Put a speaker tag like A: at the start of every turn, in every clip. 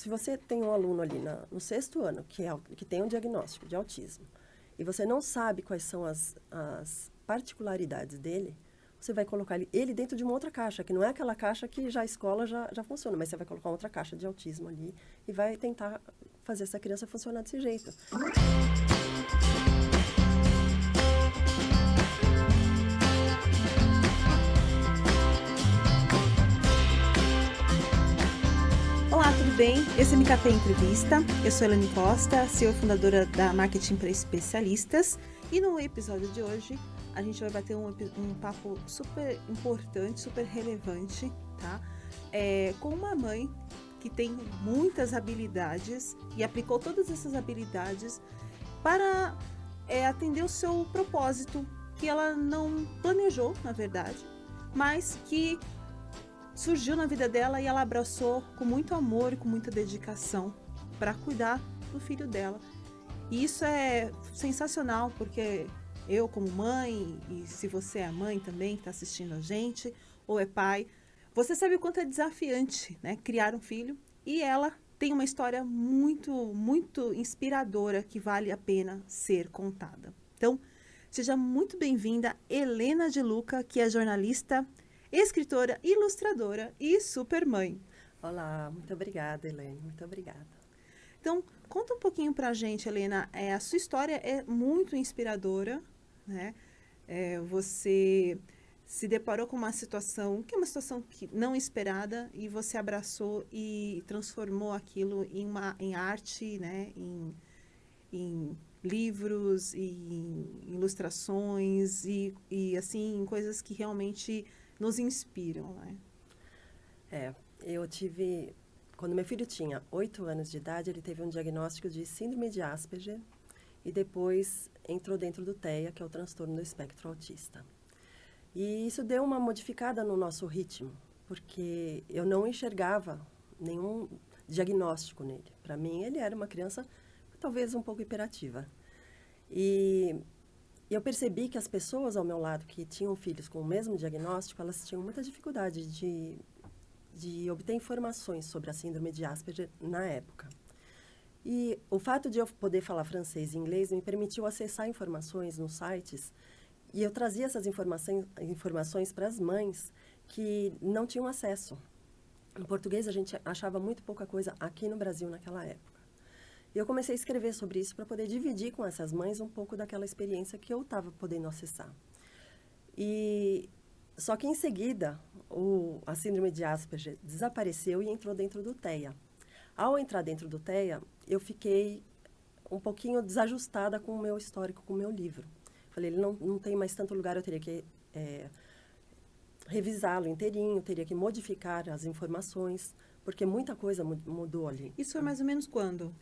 A: Se você tem um aluno ali no 6º ano que tem um diagnóstico de autismo e você não sabe quais são as particularidades dele, você vai colocar ele dentro de uma outra caixa, que não é aquela caixa que já a escola já funciona, mas você vai colocar outra caixa de autismo ali e vai tentar fazer essa criança funcionar desse jeito.
B: Olá, tudo bem? Esse é o MKT Entrevista. Eu sou Elane Costa, CEO e fundadora da Marketing para Especialistas. E no episódio de hoje, a gente vai bater um papo super importante, super relevante, tá? Com uma mãe que tem muitas habilidades e aplicou todas essas habilidades para atender o seu propósito, que ela não planejou, na verdade, mas que surgiu na vida dela e ela abraçou com muito amor e com muita dedicação para cuidar do filho dela. E isso é sensacional, porque eu como mãe, e se você é mãe também que está assistindo a gente, ou é pai, você sabe o quanto é desafiante, né, criar um filho. E ela tem uma história muito, muito inspiradora que vale a pena ser contada. Então, seja muito bem-vinda, Helena de Luca, que é jornalista, escritora, ilustradora e super mãe.
A: Olá, muito obrigada, Helene, muito obrigada.
B: Então, conta um pouquinho pra gente, Helena. A sua história é muito inspiradora, né? Você se deparou com uma situação que é uma situação não esperada e você abraçou e transformou aquilo em arte, né? Em livros, em ilustrações e assim, em coisas que realmente nos inspiram, né?
A: Quando meu filho tinha 8 anos de idade, ele teve um diagnóstico de síndrome de Asperger e depois entrou dentro do TEA, que é o transtorno do espectro autista. E isso deu uma modificada no nosso ritmo, porque eu não enxergava nenhum diagnóstico nele. Para mim, ele era uma criança talvez um pouco hiperativa. E eu percebi que as pessoas ao meu lado que tinham filhos com o mesmo diagnóstico, elas tinham muita dificuldade de obter informações sobre a síndrome de Asperger na época. E o fato de eu poder falar francês e inglês me permitiu acessar informações nos sites e eu trazia essas informações para as mães que não tinham acesso. Em português, a gente achava muito pouca coisa aqui no Brasil naquela época. E eu comecei a escrever sobre isso para poder dividir com essas mães um pouco daquela experiência que eu estava podendo acessar. Só que, em seguida, a síndrome de Asperger desapareceu e entrou dentro do TEA. Ao entrar dentro do TEA, eu fiquei um pouquinho desajustada com o meu histórico, com o meu livro. Falei, ele não tem mais tanto lugar, eu teria que revisá-lo inteirinho, teria que modificar as informações, porque muita coisa mudou ali.
B: Isso foi mais ou menos quando?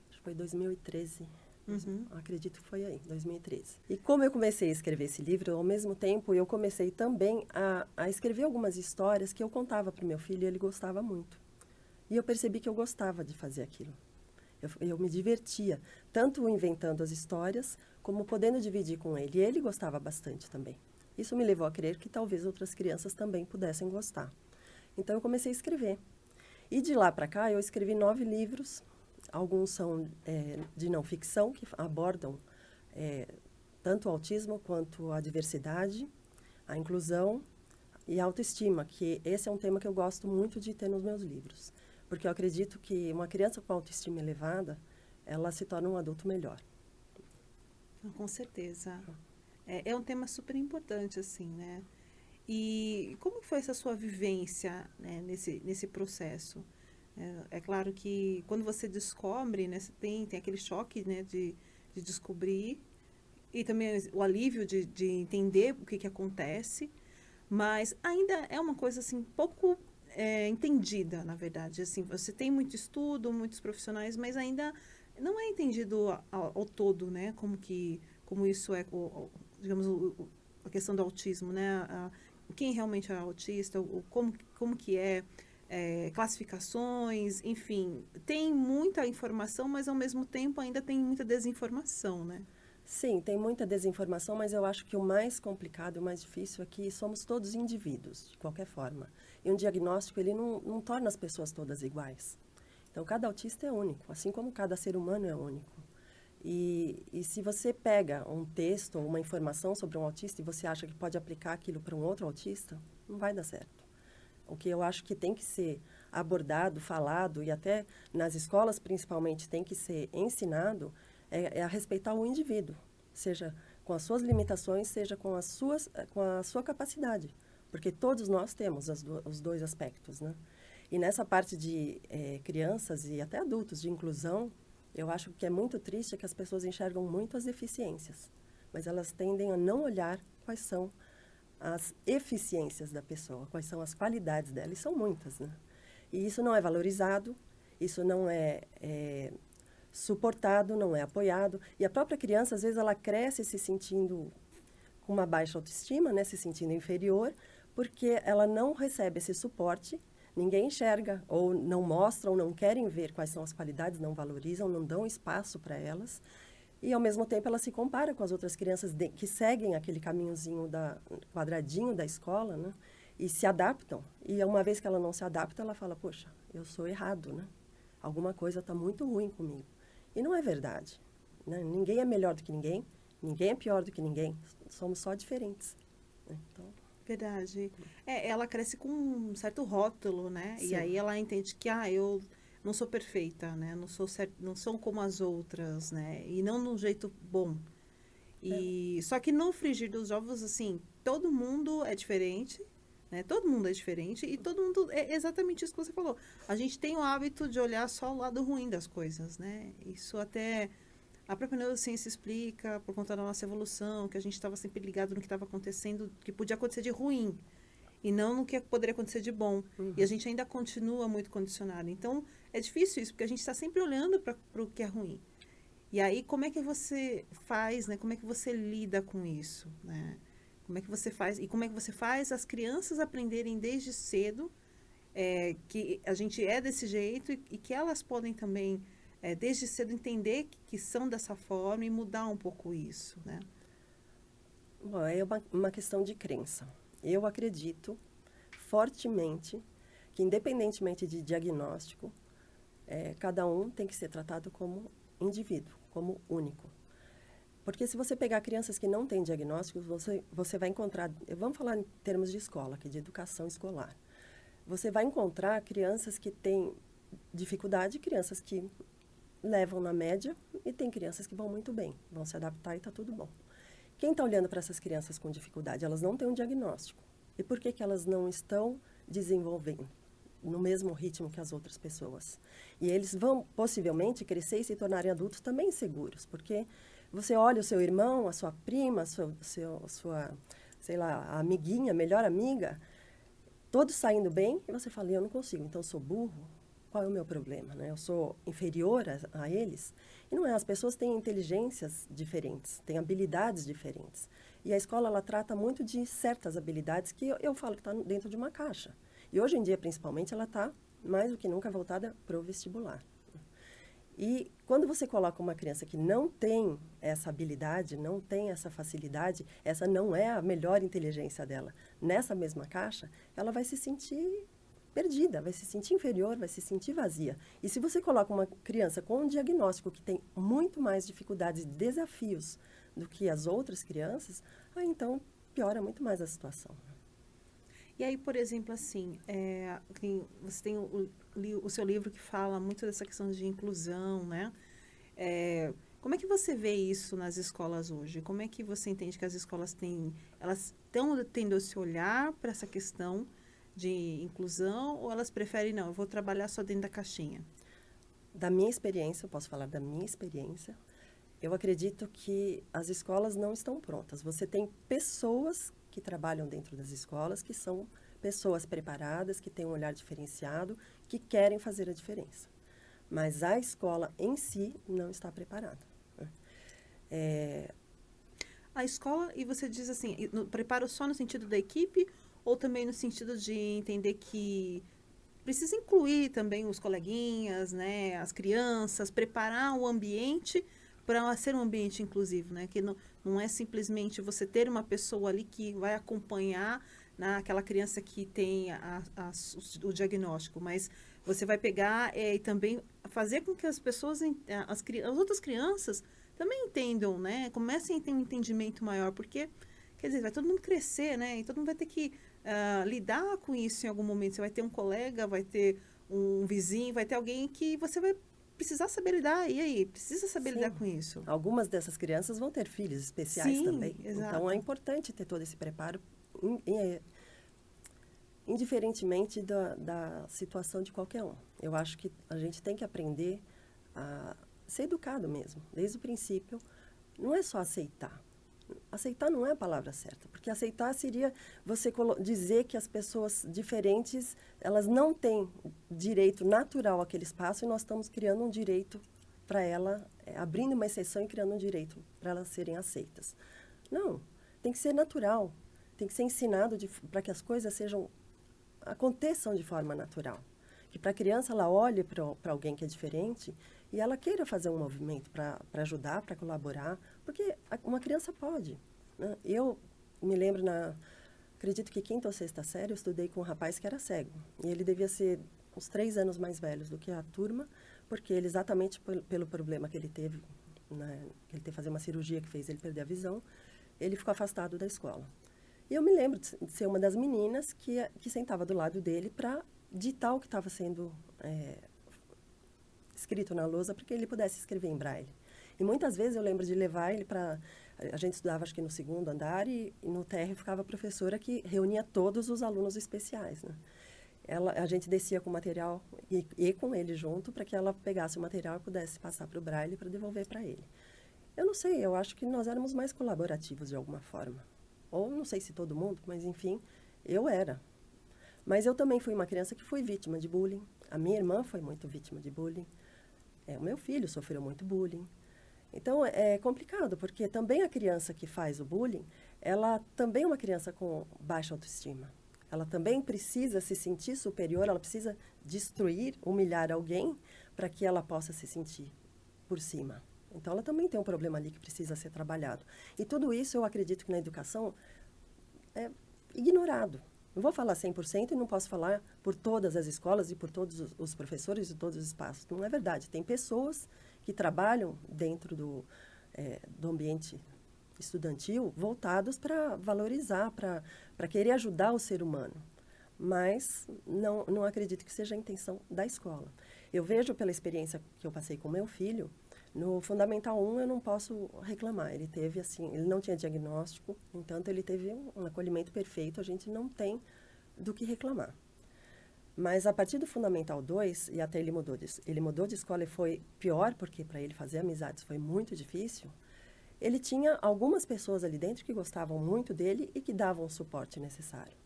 A: Acho que foi 2013.
B: Uhum.
A: Acredito que foi aí, 2013. E como eu comecei a escrever esse livro, ao mesmo tempo eu comecei também a escrever algumas histórias que eu contava para o meu filho e ele gostava muito. E eu percebi que eu gostava de fazer aquilo. Eu me divertia, tanto inventando as histórias, como podendo dividir com ele. E ele gostava bastante também. Isso me levou a crer que talvez outras crianças também pudessem gostar. Então eu comecei a escrever. E de lá para cá eu escrevi 9 livros. Alguns são de não ficção, que abordam tanto o autismo quanto a diversidade, a inclusão e a autoestima, que esse é um tema que eu gosto muito de ter nos meus livros. Porque eu acredito que uma criança com autoestima elevada, ela se torna um adulto melhor.
B: Com certeza. É um tema super importante, assim, né? E como foi essa sua vivência, né, nesse processo? É claro que quando você descobre, né, você tem aquele choque, né, de descobrir e também o alívio de entender o que acontece, mas ainda é uma coisa assim pouco entendida, na verdade. Assim, você tem muito estudo, muitos profissionais, mas ainda não é entendido ao todo, né, como isso é, digamos, a questão do autismo, né, quem realmente é autista, como que classificações, enfim, tem muita informação, mas ao mesmo tempo ainda tem muita desinformação, né?
A: Sim, tem muita desinformação, mas eu acho que o mais complicado, o mais difícil é que somos todos indivíduos, de qualquer forma. E um diagnóstico, ele não torna as pessoas todas iguais. Então, cada autista é único, assim como cada ser humano é único. E se você pega um texto ou uma informação sobre um autista e você acha que pode aplicar aquilo para um outro autista, não vai dar certo. O que eu acho que tem que ser abordado, falado, e até nas escolas, principalmente, tem que ser ensinado, é a respeitar o indivíduo, seja com as suas limitações, seja com a sua capacidade, porque todos nós temos os dois aspectos, né? E nessa parte de crianças e até adultos, de inclusão, eu acho que é muito triste que as pessoas enxergam muito as deficiências, mas elas tendem a não olhar quais são as eficiências da pessoa, quais são as qualidades dela, e são muitas, né? E isso não é valorizado, isso não é suportado, não é apoiado. E a própria criança, às vezes, ela cresce se sentindo com uma baixa autoestima, né? Se sentindo inferior, porque ela não recebe esse suporte, ninguém enxerga, ou não mostra, ou não querem ver quais são as qualidades, não valorizam, não dão espaço para elas. E, ao mesmo tempo, ela se compara com as outras crianças que seguem aquele caminhozinho quadradinho da escola, né? E se adaptam. E, uma vez que ela não se adapta, ela fala, poxa, eu sou errado, né? Alguma coisa está muito ruim comigo. E não é verdade, né? Ninguém é melhor do que ninguém é pior do que ninguém. Somos só diferentes, né? Então...
B: Verdade. Ela cresce com um certo rótulo, né?
A: Sim.
B: E aí ela entende que, eu não sou perfeita, né? Não sou como as outras, né? E não de um jeito bom. Só que no frigir dos ovos, assim, todo mundo é diferente, né? Todo mundo é diferente e todo mundo... É exatamente isso que você falou. A gente tem o hábito de olhar só o lado ruim das coisas, né? Isso até... A própria neurociência explica, por conta da nossa evolução, que a gente estava sempre ligado no que estava acontecendo, que podia acontecer de ruim, e não no que poderia acontecer de bom.
A: Uhum.
B: E a gente ainda continua muito condicionado. Então, é difícil isso, porque a gente está sempre olhando para o que é ruim. E aí, como é que você faz, né? Como é que você lida com isso, né? Como é que você faz? E como é que você faz as crianças aprenderem desde cedo que a gente é desse jeito e que elas podem também... desde cedo entender que são dessa forma e mudar um pouco isso, né?
A: Bom, é uma questão de crença. Eu acredito fortemente que, independentemente de diagnóstico, cada um tem que ser tratado como indivíduo, como único. Porque se você pegar crianças que não têm diagnóstico, você vai encontrar... Vamos falar em termos de escola, aqui, de educação escolar. Você vai encontrar crianças que têm dificuldade, crianças que levam na média, e tem crianças que vão muito bem, vão se adaptar e está tudo bom. Quem está olhando para essas crianças com dificuldade? Elas não têm um diagnóstico. E por que elas não estão desenvolvendo no mesmo ritmo que as outras pessoas? E eles vão, possivelmente, crescer e se tornarem adultos também seguros, porque você olha o seu irmão, a sua prima, a sua, sei lá, a amiguinha, melhor amiga, todos saindo bem, e você fala, eu não consigo, então eu sou burro. Qual é o meu problema, né? Eu sou inferior a eles? E não é, as pessoas têm inteligências diferentes, têm habilidades diferentes. E a escola, ela trata muito de certas habilidades que eu falo que está dentro de uma caixa. E hoje em dia, principalmente, ela está mais do que nunca voltada para o vestibular. E quando você coloca uma criança que não tem essa habilidade, não tem essa facilidade, essa não é a melhor inteligência dela, nessa mesma caixa, ela vai se sentir perdida, vai se sentir inferior, vai se sentir vazia. E se você coloca uma criança com um diagnóstico que tem muito mais dificuldades e desafios do que as outras crianças, aí então piora muito mais a situação.
B: E aí, por exemplo, assim, você tem o seu livro que fala muito dessa questão de inclusão, né? Como é que você vê isso nas escolas hoje? Como é que você entende que as escolas elas estão tendo esse olhar para essa questão de inclusão, ou elas preferem, não, eu vou trabalhar só dentro da caixinha?
A: Da minha experiência, eu posso falar da minha experiência, eu acredito que as escolas não estão prontas. Você tem pessoas que trabalham dentro das escolas, que são pessoas preparadas, que têm um olhar diferenciado, que querem fazer a diferença. Mas a escola em si não está preparada.
B: A escola, e você diz assim, preparo só no sentido da equipe, ou também no sentido de entender que precisa incluir também os coleguinhas, né, as crianças, preparar o ambiente para ser um ambiente inclusivo, né? Que não é simplesmente você ter uma pessoa ali que vai acompanhar aquela criança que tem o diagnóstico, mas Você vai pegar e também fazer com que as pessoas, as outras crianças também entendam, né? Comecem a ter um entendimento maior, porque, quer dizer, vai todo mundo crescer, né? E todo mundo vai ter que lidar com isso em algum momento. Você vai ter um colega, vai ter um vizinho, vai ter alguém que você vai precisar saber lidar. E aí? Precisa saber lidar com isso.
A: Algumas dessas crianças vão ter filhos especiais também.
B: Exato.
A: Então, é importante ter todo esse preparo, indiferentemente da situação de qualquer um. Eu acho que a gente tem que aprender a ser educado mesmo, desde o princípio. Não é só aceitar. Aceitar não é a palavra certa, porque aceitar seria você dizer que as pessoas diferentes, elas não têm direito natural àquele espaço e nós estamos criando um direito para ela, abrindo uma exceção e criando um direito para elas serem aceitas. Não, tem que ser natural, tem que ser ensinado para que as coisas aconteçam de forma natural. Que para a criança ela olhe para alguém que é diferente e ela queira fazer um movimento para ajudar, para colaborar, porque uma criança pode. Né? Eu me lembro, acredito que 5ª ou 6ª série, eu estudei com um rapaz que era cego. E ele devia ser uns 3 anos mais velho do que a turma, porque ele, exatamente pelo problema que ele teve, né, que ele teve que fazer uma cirurgia que fez ele perder a visão, ele ficou afastado da escola. E eu me lembro de ser uma das meninas que sentava do lado dele para ditar o que estava sendo escrito na lousa para que ele pudesse escrever em braille. E muitas vezes eu lembro de levar ele para... A gente estudava, acho que no 2º andar, e no térreo ficava a professora que reunia todos os alunos especiais. Né? A gente descia com o material e com ele junto para que ela pegasse o material e pudesse passar para o braille para devolver para ele. Eu não sei, eu acho que nós éramos mais colaborativos de alguma forma. Ou não sei se todo mundo, mas enfim, eu era. Mas eu também fui uma criança que foi vítima de bullying. A minha irmã foi muito vítima de bullying. O meu filho sofreu muito bullying. Então, é complicado, porque também a criança que faz o bullying, ela também é uma criança com baixa autoestima. Ela também precisa se sentir superior, ela precisa destruir, humilhar alguém para que ela possa se sentir por cima. Então, ela também tem um problema ali que precisa ser trabalhado. E tudo isso, eu acredito que na educação é ignorado. Não vou falar 100% e não posso falar por todas as escolas e por todos os professores de todos os espaços. Não é verdade. Tem pessoas que trabalham dentro do ambiente estudantil voltados para valorizar, para querer ajudar o ser humano. Mas não acredito que seja a intenção da escola. Eu vejo pela experiência que eu passei com meu filho, no Fundamental 1 eu não posso reclamar. Ele não tinha diagnóstico, entanto ele teve um acolhimento perfeito, a gente não tem do que reclamar. Mas a partir do Fundamental 2, e até ele mudou de escola e foi pior, porque para ele fazer amizades foi muito difícil, ele tinha algumas pessoas ali dentro que gostavam muito dele e que davam o suporte necessário.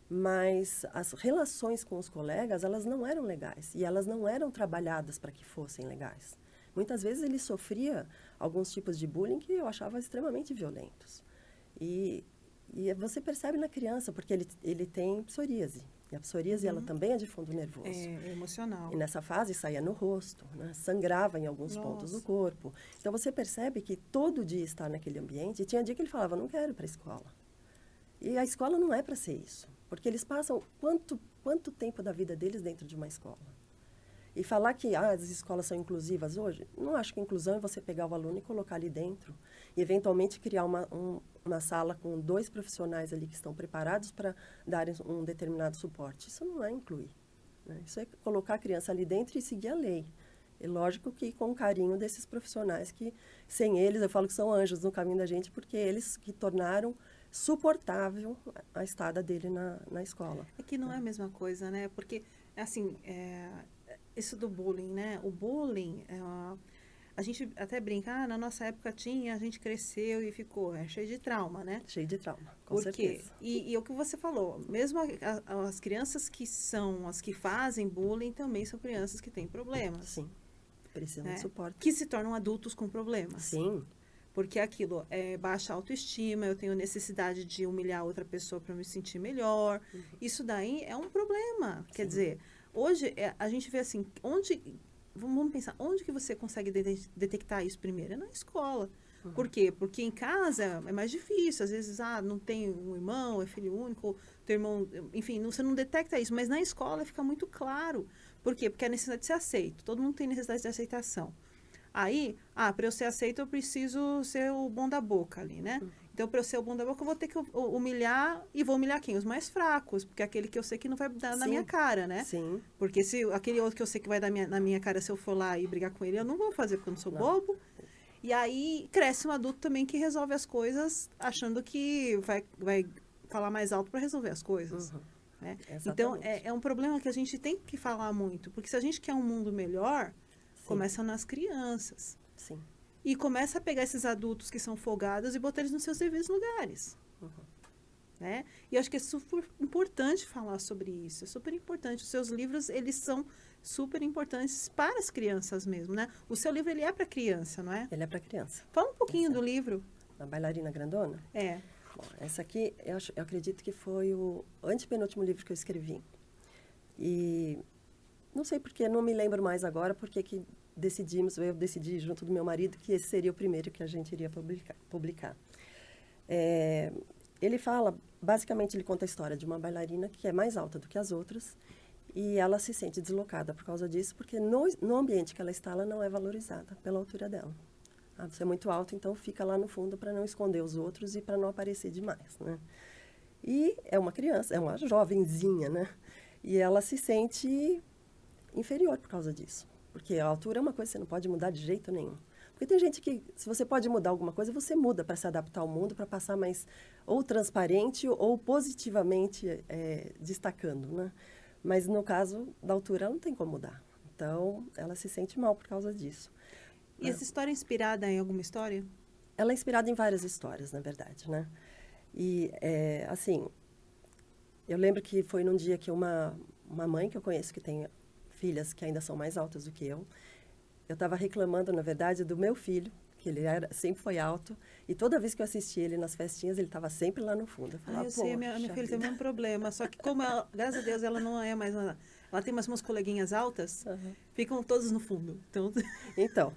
A: Mas as relações com os colegas, elas não eram legais e elas não eram trabalhadas para que fossem legais. Muitas vezes ele sofria alguns tipos de bullying que eu achava extremamente violentos. E você percebe na criança, porque ele tem psoríase. E a psoríase, ela também é de fundo nervoso.
B: É emocional.
A: E nessa fase saía no rosto, né? Sangrava em alguns pontos do corpo. Então você percebe que todo dia estar naquele ambiente, e tinha dia que ele falava, não quero ir para a escola. E a escola não é para ser isso. Porque eles passam quanto tempo da vida deles dentro de uma escola? E falar que as escolas são inclusivas hoje, não acho que inclusão é você pegar o aluno e colocar ali dentro. E, eventualmente, criar uma sala com 2 profissionais ali que estão preparados para darem um determinado suporte. Isso não é incluir. Né? Isso é colocar a criança ali dentro e seguir a lei. É lógico que com o carinho desses profissionais que, sem eles, eu falo que são anjos no caminho da gente, porque eles que tornaram suportável a estada dele na escola.
B: É que não é a mesma coisa, né? Porque, assim, isso do bullying, né? O bullying, a gente até brinca, na nossa época a gente cresceu e ficou cheio de trauma, né?
A: Cheio de trauma, com certeza.
B: E o que você falou, mesmo as crianças que são as que fazem bullying também são crianças que têm problemas.
A: Sim, precisam de suporte.
B: Que se tornam adultos com problemas.
A: Sim.
B: Porque aquilo é baixa autoestima, eu tenho necessidade de humilhar outra pessoa para me sentir melhor. Uhum. Isso daí é um problema. Sim. Quer dizer, hoje a gente vê assim, vamos pensar, onde que você consegue detectar isso primeiro? É na escola. Uhum. Por quê? Porque em casa é mais difícil. Às vezes, não tem um irmão, é filho único, teu irmão... Enfim, você não detecta isso. Mas na escola fica muito claro. Por quê? Porque é a necessidade de ser aceito. Todo mundo tem necessidade de aceitação. Aí, para eu ser aceito, eu preciso ser o bom da boca ali, né? Então, para eu ser o bom da boca, eu vou ter que humilhar, e vou humilhar quem? Os mais fracos, porque é aquele que eu sei que não vai dar na minha cara, né?
A: Sim.
B: Porque se aquele outro que eu sei que vai dar na minha cara, se eu for lá e brigar com ele, eu não vou fazer porque eu não sou bobo. E aí, cresce um adulto também que resolve as coisas achando que vai falar mais alto para resolver as coisas. Né? Então, é um problema que a gente tem que falar muito, porque se a gente quer um mundo melhor, começa nas crianças.
A: Sim.
B: E começa a pegar esses adultos que são folgados e botar eles nos seus devidos lugares. Né? E eu acho que é super importante falar sobre isso. É super importante. Os seus livros, eles são super importantes para as crianças mesmo, né? O seu livro, ele é para criança, não é?
A: Ele é para criança.
B: Fala um pouquinho do livro.
A: A Bailarina Grandona?
B: É.
A: Bom, essa aqui, eu acredito que foi o antepenúltimo livro que eu escrevi. E não sei porque, não me lembro mais agora, porque que eu decidi junto do meu marido que esse seria o primeiro que a gente iria publicar. Ele fala, basicamente ele conta a história de uma bailarina que é mais alta do que as outras e ela se sente deslocada por causa disso, porque no ambiente que ela está, ela não é valorizada pela altura dela. Você é muito alto, então fica lá no fundo para não esconder os outros e para não aparecer demais, né? E é uma criança, é uma jovenzinha, né? E ela se sente inferior por causa disso. Porque a altura é uma coisa que você não pode mudar de jeito nenhum. Porque tem gente que, se você pode mudar alguma coisa, você muda para se adaptar ao mundo, para passar mais ou transparente ou positivamente destacando, né? Mas no caso da altura, ela não tem como mudar. Então, ela se sente mal por causa disso.
B: E essa história é inspirada em alguma história?
A: Ela é inspirada em várias histórias, na verdade, né? E, assim, eu lembro que foi num dia que uma mãe que eu conheço, que tem filhas que ainda são mais altas do que eu estava reclamando, na verdade, do meu filho, que ele sempre foi alto, e toda vez que eu assistia ele nas festinhas, ele estava sempre lá no fundo. Eu falava,
B: eu sei, minha filha tem o mesmo problema, só que como ela, graças a Deus, ela não é mais... Ela tem umas coleguinhas altas, ficam todos no fundo.
A: Então,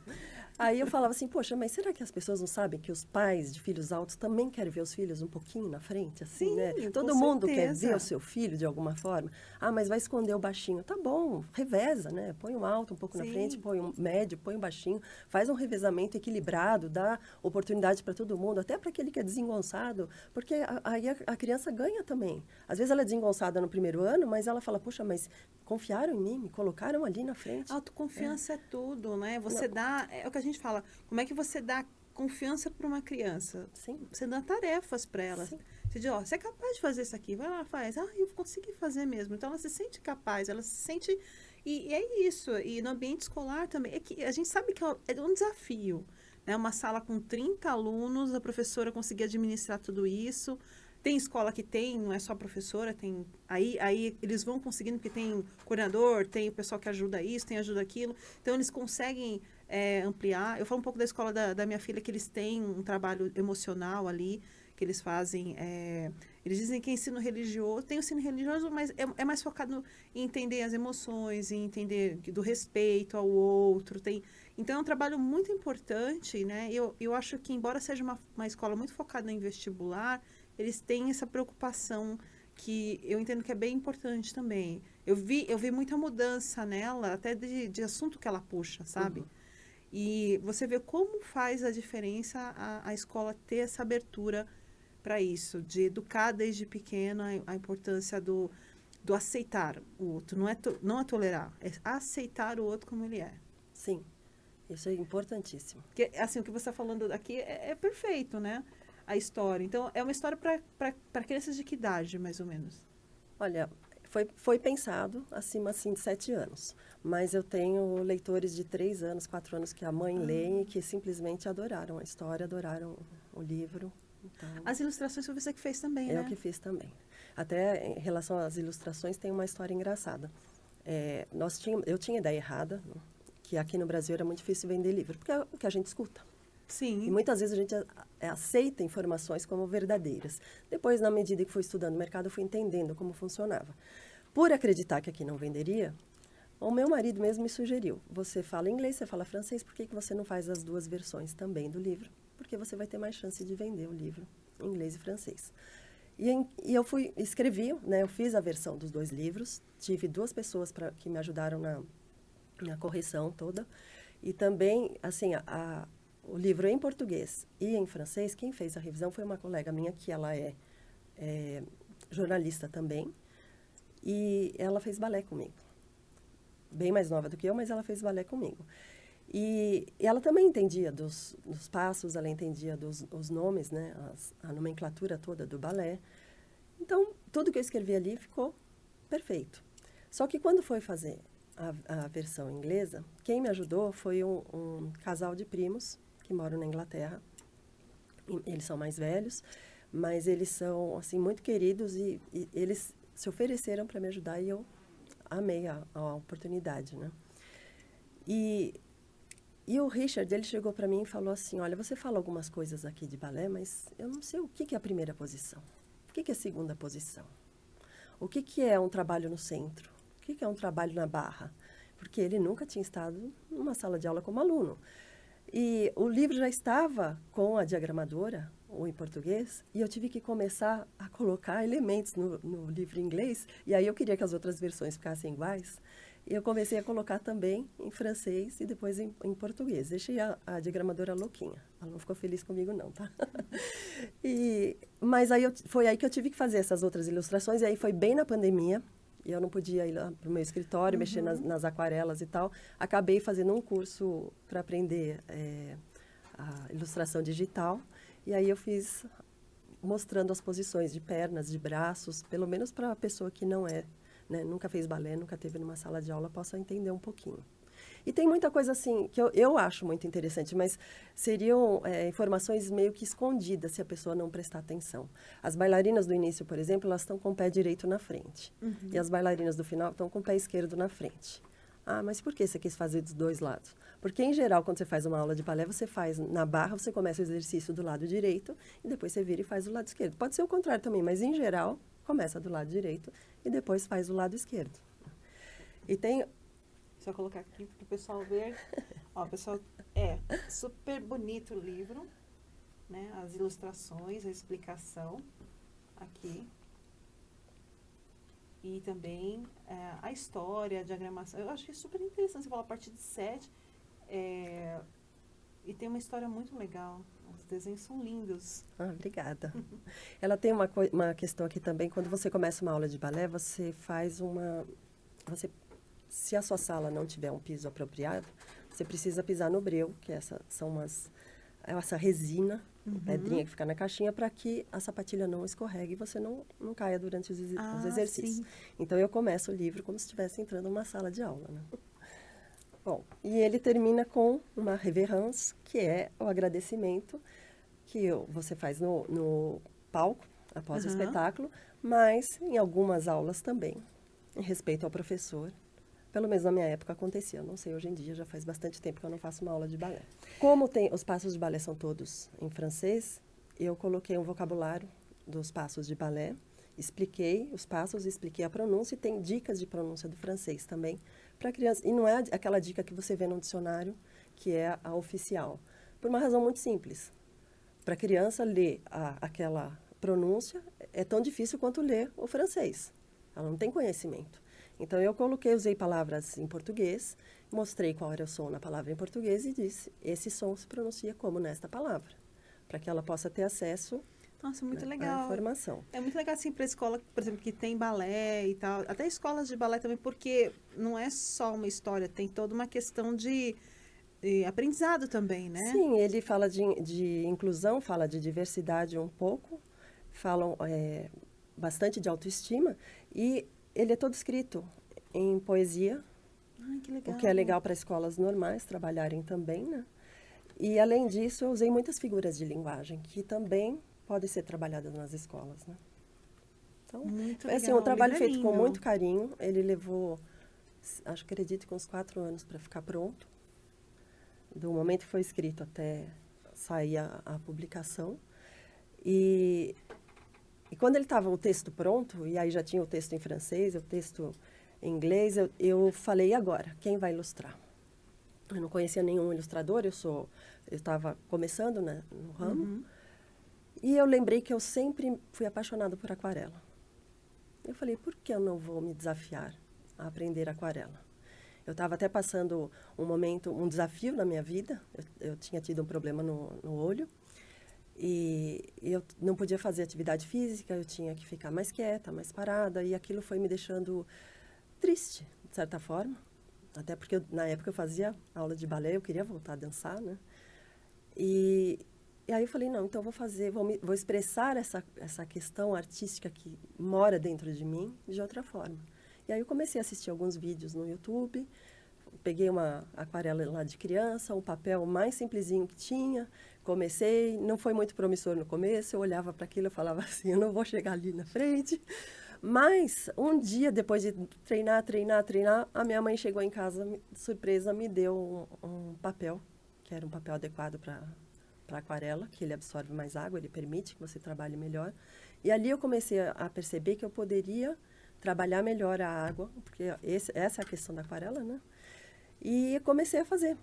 A: aí eu falava assim, poxa, mas será que as pessoas não sabem que os pais de filhos altos também querem ver os filhos um pouquinho na frente, assim,
B: sim,
A: né? Todo mundo quer ver o seu filho de alguma forma. Mas vai esconder o baixinho. Tá bom, reveza, né? Põe um alto um pouco na frente, põe um médio, põe um baixinho. Faz um revezamento equilibrado, dá oportunidade para todo mundo, até para aquele que é desengonçado, porque aí a criança ganha também. Às vezes ela é desengonçada no primeiro ano, mas ela fala, poxa, mas confiaram em mim, me colocaram ali na frente.
B: Autoconfiança é tudo, né? Você dá, é o que a gente fala, como é que você dá confiança para uma criança?
A: Sim.
B: Você dá tarefas para ela.
A: Sim.
B: Você diz, você é capaz de fazer isso aqui, vai lá, faz. Eu consegui fazer mesmo. Então, ela se sente capaz, ela se sente... E é isso. E no ambiente escolar também. É que a gente sabe que é um desafio, né? Uma sala com 30 alunos, a professora conseguir administrar tudo isso. Tem escola que tem, não é só professora, tem... Aí eles vão conseguindo, porque tem coordenador, tem o pessoal que ajuda isso, tem ajuda aquilo. Então, eles conseguem ampliar. Eu falo um pouco da escola da minha filha, que eles têm um trabalho emocional ali, que eles fazem... eles dizem que ensino religioso... Tem o ensino religioso, mas é mais focado em entender as emoções, em entender do respeito ao outro. Então, é um trabalho muito importante, né? Eu acho que, embora seja uma escola muito focada em vestibular, eles têm essa preocupação que eu entendo que é bem importante também. Eu vi muita mudança nela, até de assunto que ela puxa, sabe? E você vê como faz a diferença a escola ter essa abertura para isso, de educar desde pequena a importância do aceitar o outro. Não é tolerar, é aceitar o outro como ele é.
A: Sim, isso é importantíssimo.
B: Porque, assim, o que você está falando aqui é perfeito, né? A história. Então, é uma história para crianças de que idade, mais ou menos?
A: Olha, foi pensado acima, assim, de 7 anos. Mas eu tenho leitores de 3 anos, 4 anos que a mãe lê e que simplesmente adoraram a história, adoraram o livro. Então,
B: as ilustrações foi você que fez também, né?
A: Eu que fiz também. Até em relação às ilustrações, tem uma história engraçada. Eu tinha ideia errada, que aqui no Brasil era muito difícil vender livro, porque é o que a gente escuta.
B: Sim.
A: E muitas vezes a gente aceita informações como verdadeiras. Depois, na medida que fui estudando o mercado, eu fui entendendo como funcionava. Por acreditar que aqui não venderia, o meu marido mesmo me sugeriu, você fala inglês, você fala francês, por que você não faz as duas versões também do livro? Porque você vai ter mais chance de vender o livro em inglês e francês. E eu escrevi, né? Eu fiz a versão dos 2 livros. Tive 2 pessoas que me ajudaram na correção toda. E também, assim, o livro em português e em francês, quem fez a revisão foi uma colega minha, que ela é jornalista também. E ela fez balé comigo. Bem mais nova do que eu, mas ela fez balé comigo. E ela também entendia dos passos, ela entendia os nomes, né? A nomenclatura toda do balé. Então, tudo que eu escrevi ali ficou perfeito. Só que quando foi fazer a versão inglesa, quem me ajudou foi um casal de primos que moram na Inglaterra. Eles são mais velhos, mas eles são, assim, muito queridos e eles se ofereceram para me ajudar e eu amei a oportunidade, né? E o Richard, ele chegou para mim e falou assim, olha, você fala algumas coisas aqui de balé, mas eu não sei o que é a primeira posição, o que é a segunda posição, o que é um trabalho no centro, o que é um trabalho na barra, porque ele nunca tinha estado numa sala de aula como aluno. E o livro já estava com a diagramadora, ou em português, e eu tive que começar a colocar elementos no livro em inglês, e aí eu queria que as outras versões ficassem iguais, e eu comecei a colocar também em francês e depois em português. Deixei a diagramadora louquinha. Ela não ficou feliz comigo não, tá? Mas aí foi aí que eu tive que fazer essas outras ilustrações, e aí foi bem na pandemia, e eu não podia ir lá para o meu escritório, mexer nas aquarelas e tal. Acabei fazendo um curso para aprender a ilustração digital, e aí eu fiz mostrando as posições de pernas, de braços, pelo menos para a pessoa que não é, né, nunca fez balé, nunca teve numa sala de aula, possa entender um pouquinho. E tem muita coisa assim que eu acho muito interessante, mas seriam informações meio que escondidas se a pessoa não prestar atenção. As bailarinas do início, por exemplo, elas estão com o pé direito na frente. E as bailarinas do final estão com o pé esquerdo na frente. Ah, mas por que você quis fazer dos 2 lados? Porque, em geral, quando você faz uma aula de balé, você faz na barra, você começa o exercício do lado direito e depois você vira e faz do lado esquerdo. Pode ser o contrário também, mas, em geral, começa do lado direito e depois faz do lado esquerdo. E tem...
B: Só colocar aqui para o pessoal ver. Ó, pessoal, super bonito o livro, né? As ilustrações, a explicação aqui. E também a história, a diagramação. Eu achei super interessante. Você falou a partir de 7. E tem uma história muito legal. Os desenhos são lindos.
A: Ah, obrigada. Ela tem uma questão aqui também. Quando você começa uma aula de balé, você faz se a sua sala não tiver um piso apropriado, você precisa pisar no breu, que essa resina, pedrinha que fica na caixinha, para que a sapatilha não escorregue e você não caia durante os exercícios.
B: Sim.
A: Então, eu começo o livro como se estivesse entrando numa sala de aula, né? Bom, e ele termina com uma révérence, que é o agradecimento que você faz no palco, após o espetáculo, mas em algumas aulas também, em respeito ao professor. Pelo menos na minha época acontecia, eu não sei, hoje em dia já faz bastante tempo que eu não faço uma aula de balé. Como os passos de balé são todos em francês, eu coloquei um vocabulário dos passos de balé, expliquei os passos, expliquei a pronúncia e tem dicas de pronúncia do francês também para criança. E não é aquela dica que você vê no dicionário, que é a oficial. Por uma razão muito simples. Para a criança ler aquela pronúncia é tão difícil quanto ler o francês. Ela não tem conhecimento. Então, eu usei palavras em português, mostrei qual era o som na palavra em português e disse, esse som se pronuncia como nesta palavra, para que ela possa ter acesso
B: Muito legal.
A: à informação.
B: É muito legal, assim, para escola, por exemplo, que tem balé e tal, até escolas de balé também, porque não é só uma história, tem toda uma questão de aprendizado também, né?
A: Sim, ele fala de inclusão, fala de diversidade um pouco, falam bastante de autoestima e ele é todo escrito em poesia,
B: Que legal.
A: o que é legal para escolas normais trabalharem também, né? E, além disso, eu usei muitas figuras de linguagem, que também podem ser trabalhadas nas escolas, né? Então,
B: muito
A: assim,
B: legal.
A: um trabalho feito com
B: lindo.
A: muito carinho. Ele levou, acredito que uns 4 anos para ficar pronto. Do momento que foi escrito até sair a publicação. E quando ele estava o texto pronto, e aí já tinha o texto em francês, o texto em inglês, eu falei, e agora? Quem vai ilustrar? Eu não conhecia nenhum ilustrador, eu estava começando, né, no ramo. E eu lembrei que eu sempre fui apaixonada por aquarela. Eu falei, por que eu não vou me desafiar a aprender aquarela? Eu estava até passando um desafio na minha vida. Eu tinha tido um problema no olho. E eu não podia fazer atividade física, eu tinha que ficar mais quieta, mais parada. E aquilo foi me deixando triste, de certa forma. Até porque na época eu fazia aula de balé, eu queria voltar a dançar, né? E aí eu falei, não, então vou expressar essa questão artística que mora dentro de mim de outra forma. E aí eu comecei a assistir alguns vídeos no YouTube, peguei uma aquarela lá de criança, um papel mais simplesinho que tinha, comecei, não foi muito promissor no começo, eu olhava para aquilo e falava assim, eu não vou chegar ali na frente. Mas um dia, depois de treinar, a minha mãe chegou em casa, de surpresa, me deu um papel, que era um papel adequado para aquarela, que ele absorve mais água, ele permite que você trabalhe melhor. E ali eu comecei a perceber que eu poderia trabalhar melhor a água, porque essa é a questão da aquarela, né? E comecei a fazer.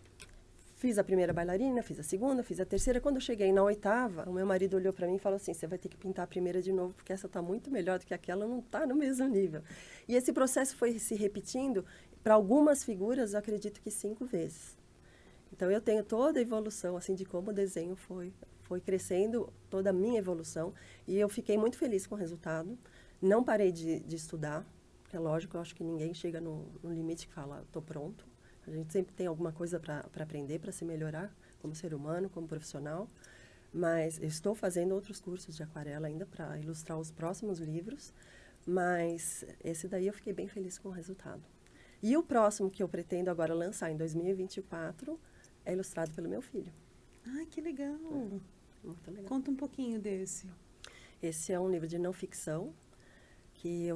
A: Fiz a primeira bailarina, fiz a segunda, fiz a terceira. Quando eu cheguei na oitava, o meu marido olhou para mim e falou assim, você vai ter que pintar a primeira de novo, porque essa está muito melhor do que aquela, não está no mesmo nível. E esse processo foi se repetindo, para algumas figuras, eu acredito que 5 vezes. Então, eu tenho toda a evolução, assim, de como o desenho foi crescendo, toda a minha evolução. E eu fiquei muito feliz com o resultado. Não parei de estudar, porque é lógico, eu acho que ninguém chega no limite que fala, estou pronto. A gente sempre tem alguma coisa para aprender, para se melhorar como ser humano, como profissional. Mas eu estou fazendo outros cursos de aquarela ainda para ilustrar os próximos livros. Mas esse daí eu fiquei bem feliz com o resultado. E o próximo que eu pretendo agora lançar em 2024 é ilustrado pelo meu filho.
B: Ai, que legal.
A: Muito legal.
B: Conta um pouquinho desse.
A: Esse é um livro de não ficção, que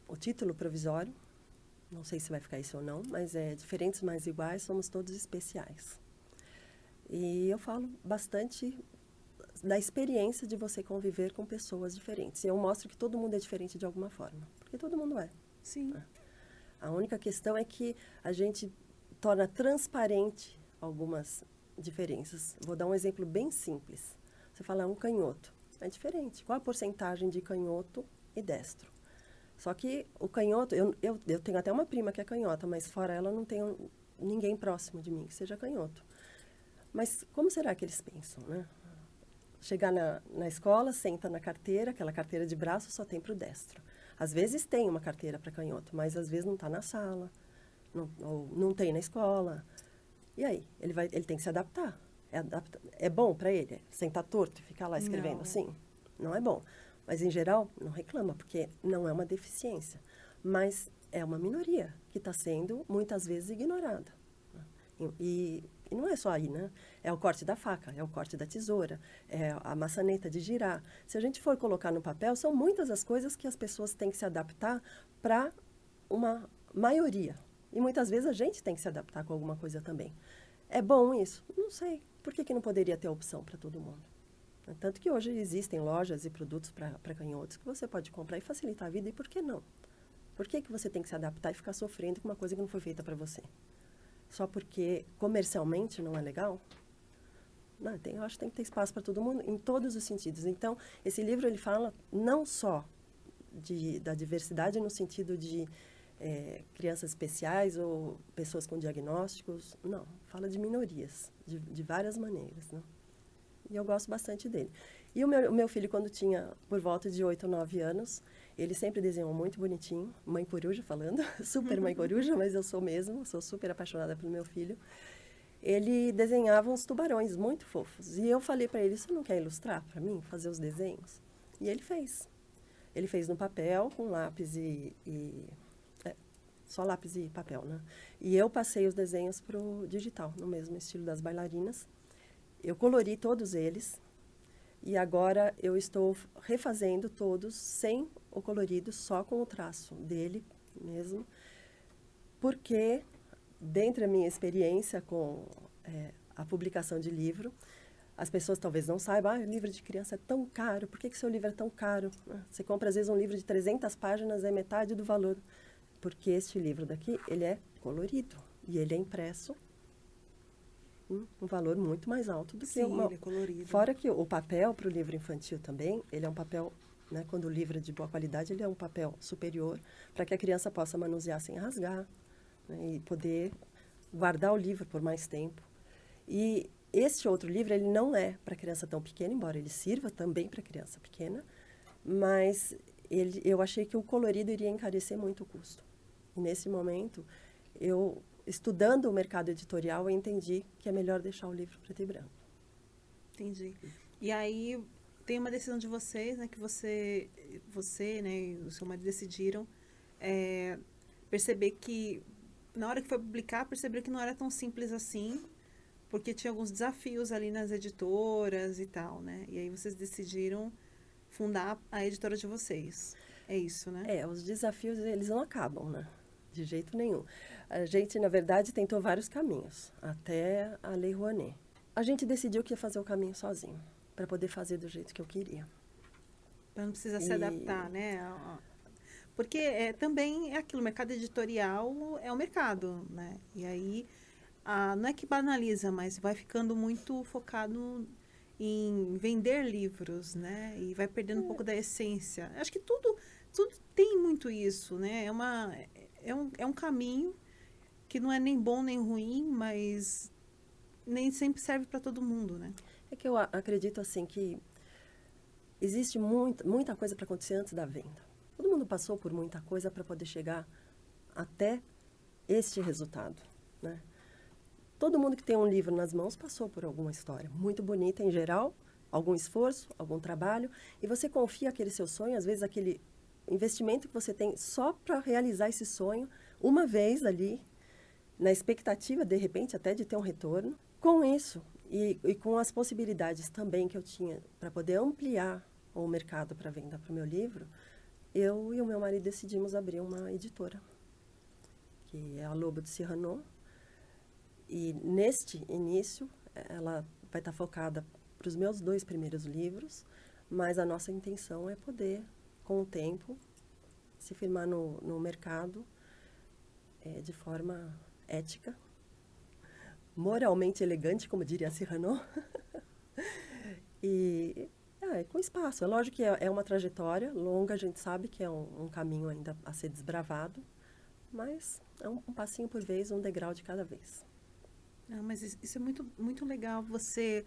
A: o título provisório, não sei se vai ficar isso ou não, mas é Diferentes, Mas Iguais, Somos Todos Especiais. E eu falo bastante da experiência de você conviver com pessoas diferentes. E eu mostro que todo mundo é diferente de alguma forma, porque todo mundo é.
B: Sim.
A: A única questão é que a gente torna transparente algumas diferenças. Vou dar um exemplo bem simples. Você fala um canhoto. É diferente. Qual a porcentagem de canhoto e destro? Só que o canhoto, eu tenho até uma prima que é canhota, mas fora ela não tenho ninguém próximo de mim que seja canhoto. Mas como será que eles pensam, né? Chegar na escola, senta na carteira, aquela carteira de braço só tem para o destro. Às vezes tem uma carteira para canhoto, mas às vezes não está na sala, ou não tem na escola. E aí? Ele tem que se adaptar. É bom para ele sentar torto e ficar lá escrevendo
B: Não.
A: assim? Não é bom. Mas, em geral, não reclama, porque não é uma deficiência. Mas é uma minoria que está sendo, muitas vezes, ignorada. E não é só aí, né? É o corte da faca, é o corte da tesoura, é a maçaneta de girar. Se a gente for colocar no papel, são muitas as coisas que as pessoas têm que se adaptar para uma maioria. E muitas vezes a gente tem que se adaptar com alguma coisa também. É bom isso? Não sei. Por que não poderia ter opção para todo mundo? Tanto que hoje existem lojas e produtos para canhotos que você pode comprar e facilitar a vida. E por que não? Por que você tem que se adaptar e ficar sofrendo com uma coisa que não foi feita para você? Só porque comercialmente não é legal? Não, eu acho que tem que ter espaço para todo mundo, em todos os sentidos. Então, esse livro ele fala não só da diversidade no sentido de crianças especiais ou pessoas com diagnósticos. Não, fala de minorias, de várias maneiras, né? E eu gosto bastante dele. E o meu filho, quando tinha por volta de 8 ou 9 anos, ele sempre desenhou muito bonitinho, mãe coruja falando, super mãe coruja, mas eu sou mesmo, sou super apaixonada pelo meu filho. Ele desenhava uns tubarões muito fofos. E eu falei para ele, você não quer ilustrar para mim, fazer os desenhos? E ele fez. Ele fez no papel, com lápis só lápis e papel, né? E eu passei os desenhos para o digital, no mesmo estilo das bailarinas. Eu colori todos eles e agora eu estou refazendo todos sem o colorido, só com o traço dele mesmo, porque dentro da minha experiência com a publicação de livro, as pessoas talvez não saibam, o livro de criança é tão caro, por que seu livro é tão caro? Você compra às vezes um livro de 300 páginas, é metade do valor, porque este livro daqui, ele é colorido e ele é impresso um valor muito mais alto do que
B: Sim, ele é colorido.
A: Fora que o papel para o livro infantil também, ele é um papel, né, quando o livro é de boa qualidade, ele é um papel superior para que a criança possa manusear sem rasgar, né, e poder guardar o livro por mais tempo. E este outro livro, ele não é para criança tão pequena, embora ele sirva também para criança pequena, mas eu achei que o colorido iria encarecer muito o custo. E nesse momento, eu, estudando o mercado editorial, eu entendi que é melhor deixar o livro preto e branco.
B: Entendi. E aí, tem uma decisão de vocês, né, que você né, e o seu marido decidiram perceber que, na hora que foi publicar, perceberam que não era tão simples assim, porque tinha alguns desafios ali nas editoras e tal, né? E aí vocês decidiram fundar a editora de vocês. É isso, né?
A: Os desafios, eles não acabam, né? De jeito nenhum. A gente, na verdade, tentou vários caminhos, até a Lei Rouanet. A gente decidiu que ia fazer o caminho sozinho, para poder fazer do jeito que eu queria.
B: Para não precisar se adaptar, né? Porque também é aquilo, o mercado editorial é o mercado, né? E aí, não é que banaliza, mas vai ficando muito focado em vender livros, né? E vai perdendo um pouco da essência. Acho que tudo tem muito isso, né? É um caminho que não é nem bom nem ruim, mas nem sempre serve para todo mundo, né?
A: É que eu acredito, assim, que existe muita coisa para acontecer antes da venda. Todo mundo passou por muita coisa para poder chegar até este resultado, né? Todo mundo que tem um livro nas mãos passou por alguma história muito bonita em geral, algum esforço, algum trabalho, e você confia aquele seu sonho, às vezes aquele investimento que você tem só para realizar esse sonho uma vez ali, na expectativa, de repente, até de ter um retorno. Com isso, e com as possibilidades também que eu tinha para poder ampliar o mercado para venda para o meu livro, eu e o meu marido decidimos abrir uma editora, que é a Lobo de Cyrano. E neste início, ela vai estar focada para os meus 2 primeiros livros, mas a nossa intenção é poder, com o tempo, se firmar no mercado de forma ética, moralmente elegante, como diria Cyrano, e com espaço. É lógico que é uma trajetória longa, a gente sabe que é um caminho ainda a ser desbravado, mas é um passinho por vez, um degrau de cada vez.
B: Mas isso é muito, muito legal, você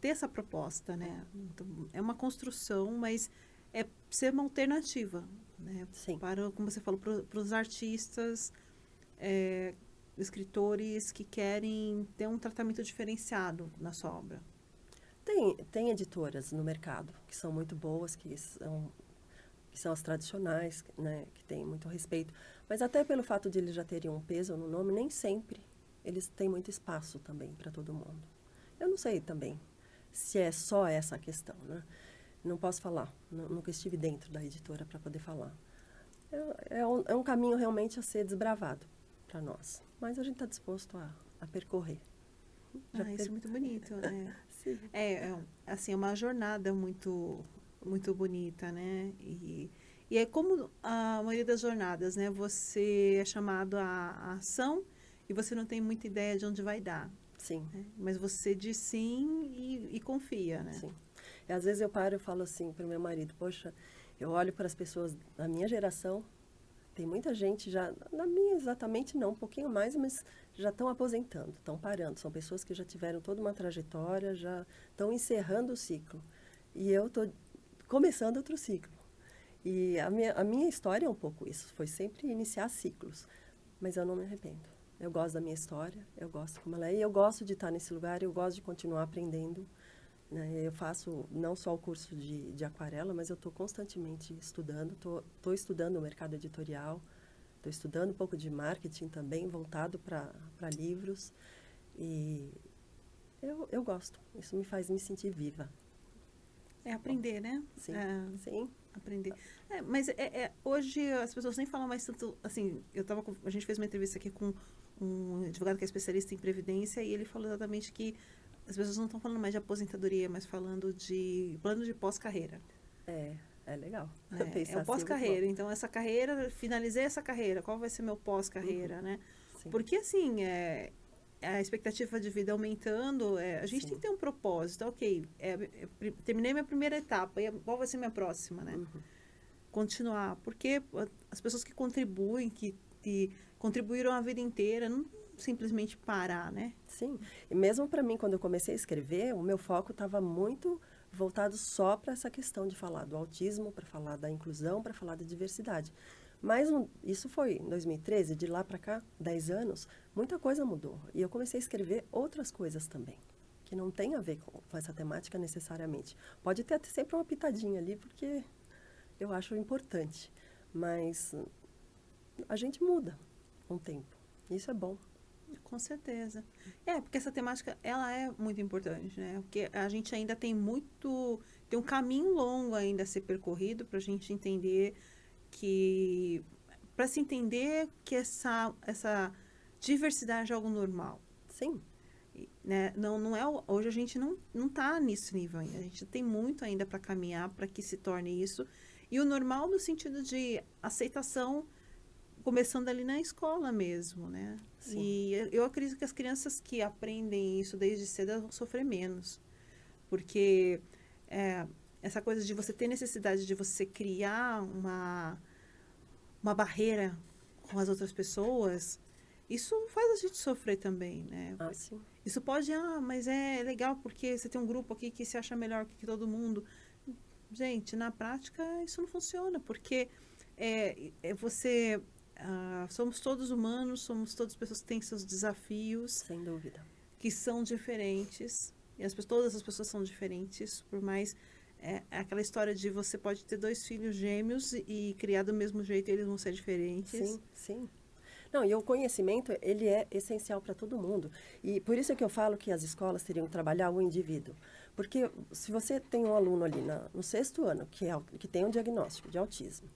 B: ter essa proposta, né? Então, é uma construção, mas é ser uma alternativa, né?
A: Sim.
B: Para, como você falou, para os artistas, escritores que querem ter um tratamento diferenciado na sua obra.
A: Tem editoras no mercado que são muito boas, que são as tradicionais, né? Que têm muito respeito, mas até pelo fato de eles já terem um peso no nome, nem sempre eles têm muito espaço também para todo mundo. Eu não sei também se é só essa a questão, né? Não posso falar, nunca estive dentro da editora para poder falar. É um caminho realmente a ser desbravado para nós, mas a gente está disposto a percorrer.
B: Isso é muito bonito, né?
A: Sim.
B: Assim, é uma jornada muito, muito bonita, né? E é como a maioria das jornadas, né? Você é chamado à ação e você não tem muita ideia de onde vai dar.
A: Sim.
B: Né? Mas você diz sim e confia, né?
A: Sim. E às vezes eu paro e falo assim para o meu marido, poxa, eu olho para as pessoas da minha geração, tem muita gente já, na minha exatamente não, um pouquinho mais, mas já estão aposentando, estão parando. São pessoas que já tiveram toda uma trajetória, já estão encerrando o ciclo. E eu estou começando outro ciclo. E a minha história é um pouco isso, foi sempre iniciar ciclos, mas eu não me arrependo. Eu gosto da minha história, eu gosto como ela é, e eu gosto de estar nesse lugar, eu gosto de continuar aprendendo. Né? Eu faço não só o curso de aquarela, mas eu estou constantemente estudando, estou estudando o mercado editorial, estou estudando um pouco de marketing também, voltado para livros, e eu gosto, isso me faz me sentir viva.
B: É aprender, né?
A: Sim, sim.
B: Aprender. Mas hoje as pessoas nem falam mais tanto, assim, a gente fez uma entrevista aqui com um advogado que é especialista em previdência e ele falou exatamente que as pessoas não estão falando mais de aposentadoria, mas falando de plano de pós-carreira.
A: É legal.
B: É o pós-carreira. Então, essa carreira, finalizei essa carreira, qual vai ser meu pós-carreira, né?
A: Sim.
B: Porque, assim, a expectativa de vida aumentando, a gente
A: Sim.
B: tem que ter um propósito. Ok, terminei minha primeira etapa, e qual vai ser minha próxima, né? Continuar. Porque as pessoas que contribuem, que contribuíram a vida inteira, não simplesmente parar, né?
A: Sim, e mesmo para mim, quando eu comecei a escrever, o meu foco estava muito voltado só para essa questão de falar do autismo, para falar da inclusão, para falar da diversidade. Mas isso foi em 2013, de lá para cá, 10 anos, muita coisa mudou. E eu comecei a escrever outras coisas também, que não tem a ver com essa temática necessariamente. Pode ter sempre uma pitadinha ali, porque eu acho importante. Mas a gente muda com o tempo. Isso é bom.
B: Com certeza. Porque essa temática, ela é muito importante, né? Porque a gente ainda tem um caminho longo ainda a ser percorrido para a gente entender para se entender que essa diversidade é algo normal.
A: Sim.
B: Né? Não é, hoje a gente não está nesse nível ainda. A gente tem muito ainda para caminhar para que se torne isso. E o normal no sentido de aceitação, começando ali na escola mesmo, né?
A: Sim.
B: E eu acredito que as crianças que aprendem isso desde cedo vão sofrer menos. Porque essa coisa de você ter necessidade de você criar uma barreira com as outras pessoas, isso faz a gente sofrer também, né?
A: Ah, sim.
B: Isso pode, mas é legal porque você tem um grupo aqui que se acha melhor que todo mundo. Gente, na prática isso não funciona, porque somos todos humanos, somos todas pessoas que têm seus desafios.
A: Sem dúvida.
B: Que são diferentes. E todas as pessoas são diferentes, por mais... aquela história de você pode ter 2 filhos gêmeos e criar do mesmo jeito e eles vão ser diferentes.
A: Sim, sim. Não, e o conhecimento, ele é essencial para todo mundo. E por isso é que eu falo que as escolas teriam que trabalhar o indivíduo. Porque se você tem um aluno ali no 6º ano, que tem um diagnóstico de autismo,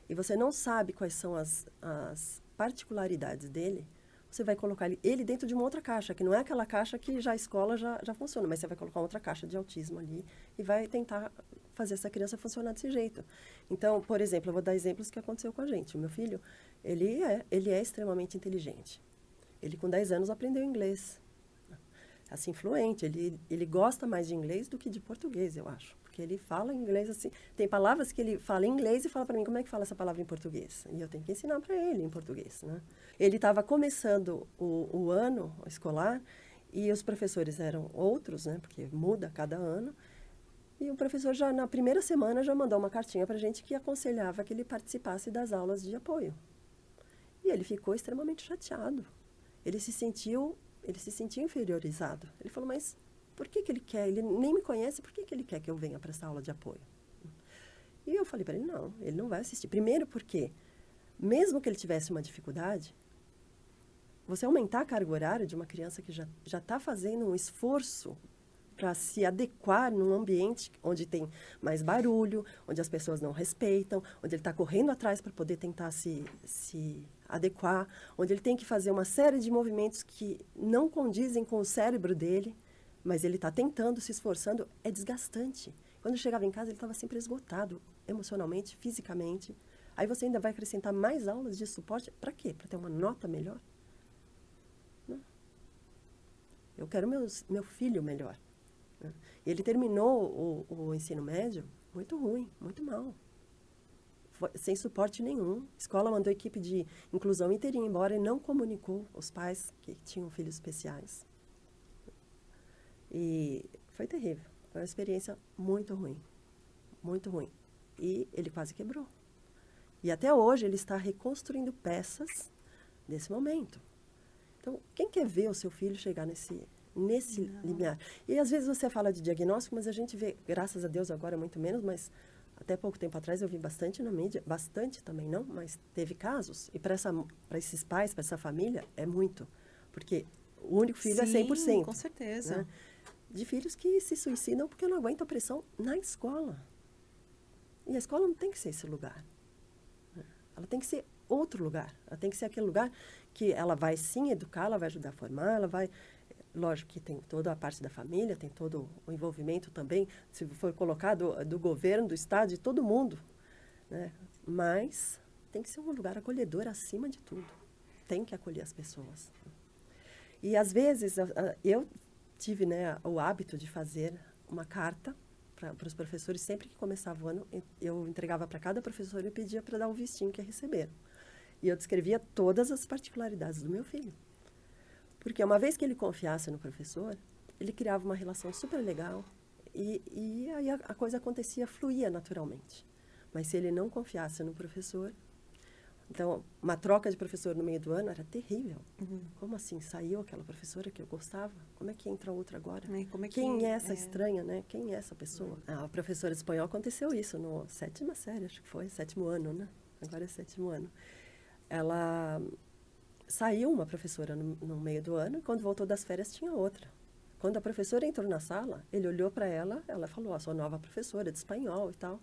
A: e você não sabe quais são as particularidades dele, você vai colocar ele dentro de uma outra caixa, que não é aquela caixa que já a escola já funciona, mas você vai colocar outra caixa de autismo ali e vai tentar fazer essa criança funcionar desse jeito. Então, por exemplo, eu vou dar exemplos que aconteceu com a gente. O meu filho, ele é extremamente inteligente. Ele, com 10 anos, aprendeu inglês. Assim, fluente. Ele gosta mais de inglês do que de português, eu acho. Porque ele fala inglês assim... Tem palavras que ele fala em inglês e fala para mim como é que fala essa palavra em português. E eu tenho que ensinar para ele em português, né? Ele estava começando o ano escolar e os professores eram outros, né? Porque muda cada ano. E o professor já na primeira semana já mandou uma cartinha para a gente que aconselhava que ele participasse das aulas de apoio. E ele ficou extremamente chateado. Ele se sentiu inferiorizado. Ele falou, mas por que ele quer? Ele nem me conhece, por que ele quer que eu venha para essa aula de apoio? E eu falei para ele, não, ele não vai assistir. Primeiro porque, mesmo que ele tivesse uma dificuldade, você aumentar a carga horária de uma criança que já está fazendo um esforço para se adequar num ambiente onde tem mais barulho, onde as pessoas não respeitam, onde ele está correndo atrás para poder tentar se adequar, onde ele tem que fazer uma série de movimentos que não condizem com o cérebro dele, mas ele está tentando, se esforçando, é desgastante. Quando chegava em casa, ele estava sempre esgotado, emocionalmente, fisicamente. Aí você ainda vai acrescentar mais aulas de suporte, para quê? Para ter uma nota melhor? Não. Eu quero meu filho melhor. Ele terminou o ensino médio muito ruim, muito mal. Sem suporte nenhum. A escola mandou equipe de inclusão inteirinha embora e não comunicou os pais que tinham filhos especiais. E foi terrível. Foi uma experiência muito ruim. Muito ruim. E ele quase quebrou. E até hoje ele está reconstruindo peças desse momento. Então, quem quer ver o seu filho chegar nesse limiar? E às vezes você fala de diagnóstico, mas a gente vê, graças a Deus agora muito menos, mas até pouco tempo atrás eu vi bastante na mídia, bastante também não, mas teve casos. E para esses pais, para essa família, é muito. Porque o único filho é 100%.
B: Com certeza.
A: Né? De filhos que se suicidam porque não aguentam a pressão na escola. E a escola não tem que ser esse lugar. Ela tem que ser outro lugar. Ela tem que ser aquele lugar que ela vai sim educar, ela vai ajudar a formar, ela vai... Lógico que tem toda a parte da família, tem todo o envolvimento também, se for colocado do governo, do Estado, de todo mundo. Né? Mas tem que ser um lugar acolhedor acima de tudo. Tem que acolher as pessoas. E, às vezes, eu tive, né, o hábito de fazer uma carta para os professores. Sempre que começava o ano, eu entregava para cada professor e pedia para dar o vistinho que receberam. E eu descrevia todas as particularidades do meu filho. Porque uma vez que ele confiasse no professor, ele criava uma relação super legal e aí a coisa acontecia, fluía naturalmente. Mas se ele não confiasse no professor... Então, uma troca de professor no meio do ano era terrível. Como assim? Saiu aquela professora que eu gostava? Como é que entra outra agora? Quem é essa estranha, né? Quem é essa pessoa? A professora de espanhol aconteceu isso no 7ª série, acho que foi, 7º ano, né? Agora é 7º ano. Ela saiu uma professora no meio do ano e quando voltou das férias tinha outra. Quando a professora entrou na sala, ele olhou para ela, ela falou, sou nova professora de espanhol e tal.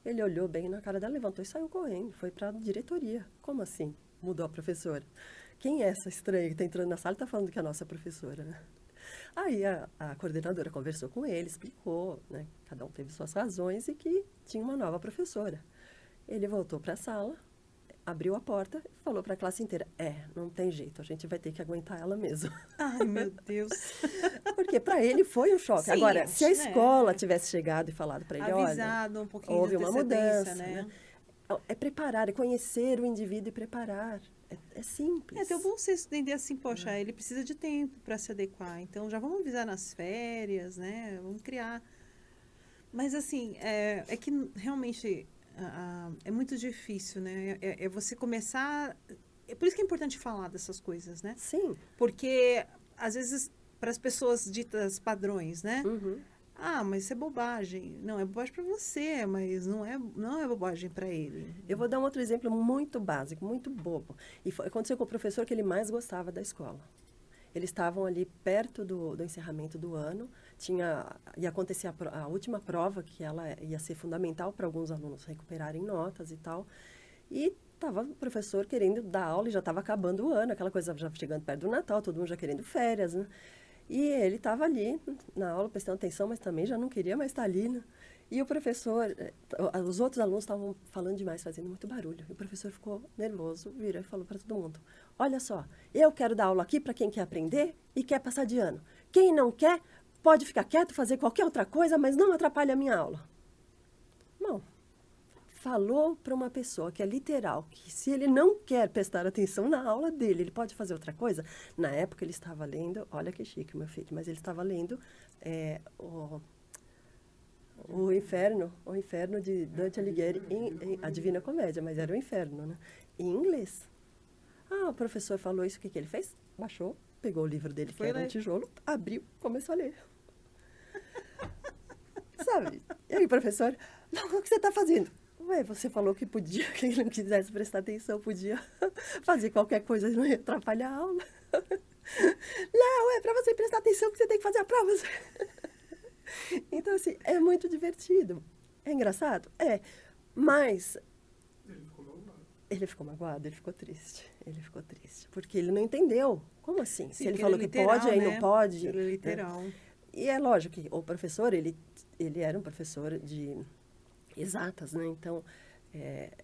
A: Ele olhou bem na cara dela, levantou e saiu correndo. Foi para a diretoria. Como assim? Mudou a professora. Quem é essa estranha que está entrando na sala e está falando que é a nossa professora, né? Aí a coordenadora conversou com ele, explicou, né? Cada um teve suas razões e que tinha uma nova professora. Ele voltou para a sala, abriu a porta e falou para a classe inteira, não tem jeito, a gente vai ter que aguentar ela mesmo.
B: Ai, meu Deus.
A: Porque para ele foi um choque.
B: Sim,
A: agora, se a escola tivesse chegado e falado para ele,
B: avisado
A: olha,
B: um pouquinho
A: houve
B: de
A: uma mudança,
B: né?
A: É preparar, é conhecer o indivíduo e preparar. É simples.
B: É ter o bom senso de entender assim, poxa, ele precisa de tempo para se adequar. Então, já vamos avisar nas férias, né? Vamos criar. Mas, assim, é que realmente é muito difícil, né? É você começar... É por isso que é importante falar dessas coisas, né?
A: Sim.
B: Porque, às vezes, para as pessoas ditas padrões, né?
A: Uhum.
B: Mas isso é bobagem. Não, é bobagem para você, mas não é bobagem para ele.
A: Eu vou dar um outro exemplo muito básico, muito bobo. E aconteceu com o professor que ele mais gostava da escola. Eles estavam ali perto do encerramento do ano, ia acontecer a última prova, que ela ia ser fundamental para alguns alunos recuperarem notas e tal. E estava o professor querendo dar aula e já estava acabando o ano, aquela coisa já chegando perto do Natal, todo mundo já querendo férias, né? E ele estava ali na aula prestando atenção, mas também já não queria mais estar ali, né? E o professor, os outros alunos estavam falando demais, fazendo muito barulho. E o professor ficou nervoso, virou e falou para todo mundo, olha só, eu quero dar aula aqui para quem quer aprender e quer passar de ano. Quem não quer, pode ficar quieto, fazer qualquer outra coisa, mas não atrapalhe a minha aula. Não. Falou para uma pessoa que é literal, que se ele não quer prestar atenção na aula dele, ele pode fazer outra coisa. Na época ele estava lendo, olha que chique meu filho, mas ele estava lendo o Inferno de Dante Alighieri, a Divina Comédia, mas era o Inferno, né? Em inglês. O professor falou isso, o que ele fez? Baixou, pegou o livro dele, que era um tijolo, abriu, começou a ler. Sabe? E aí, professor, o que você está fazendo? Ué, você falou que podia, quem não quisesse prestar atenção, podia fazer qualquer coisa e não ia atrapalhar a aula. Não, para você prestar atenção que você tem que fazer a prova. Então, assim, é muito divertido. É engraçado? Mas... Ele ficou magoado, ele ficou triste. Porque ele não entendeu. Como assim? Se ele falou que pode, aí não pode.
B: Ele é literal.
A: E é lógico que o professor, ele era um professor de exatas, né? Então,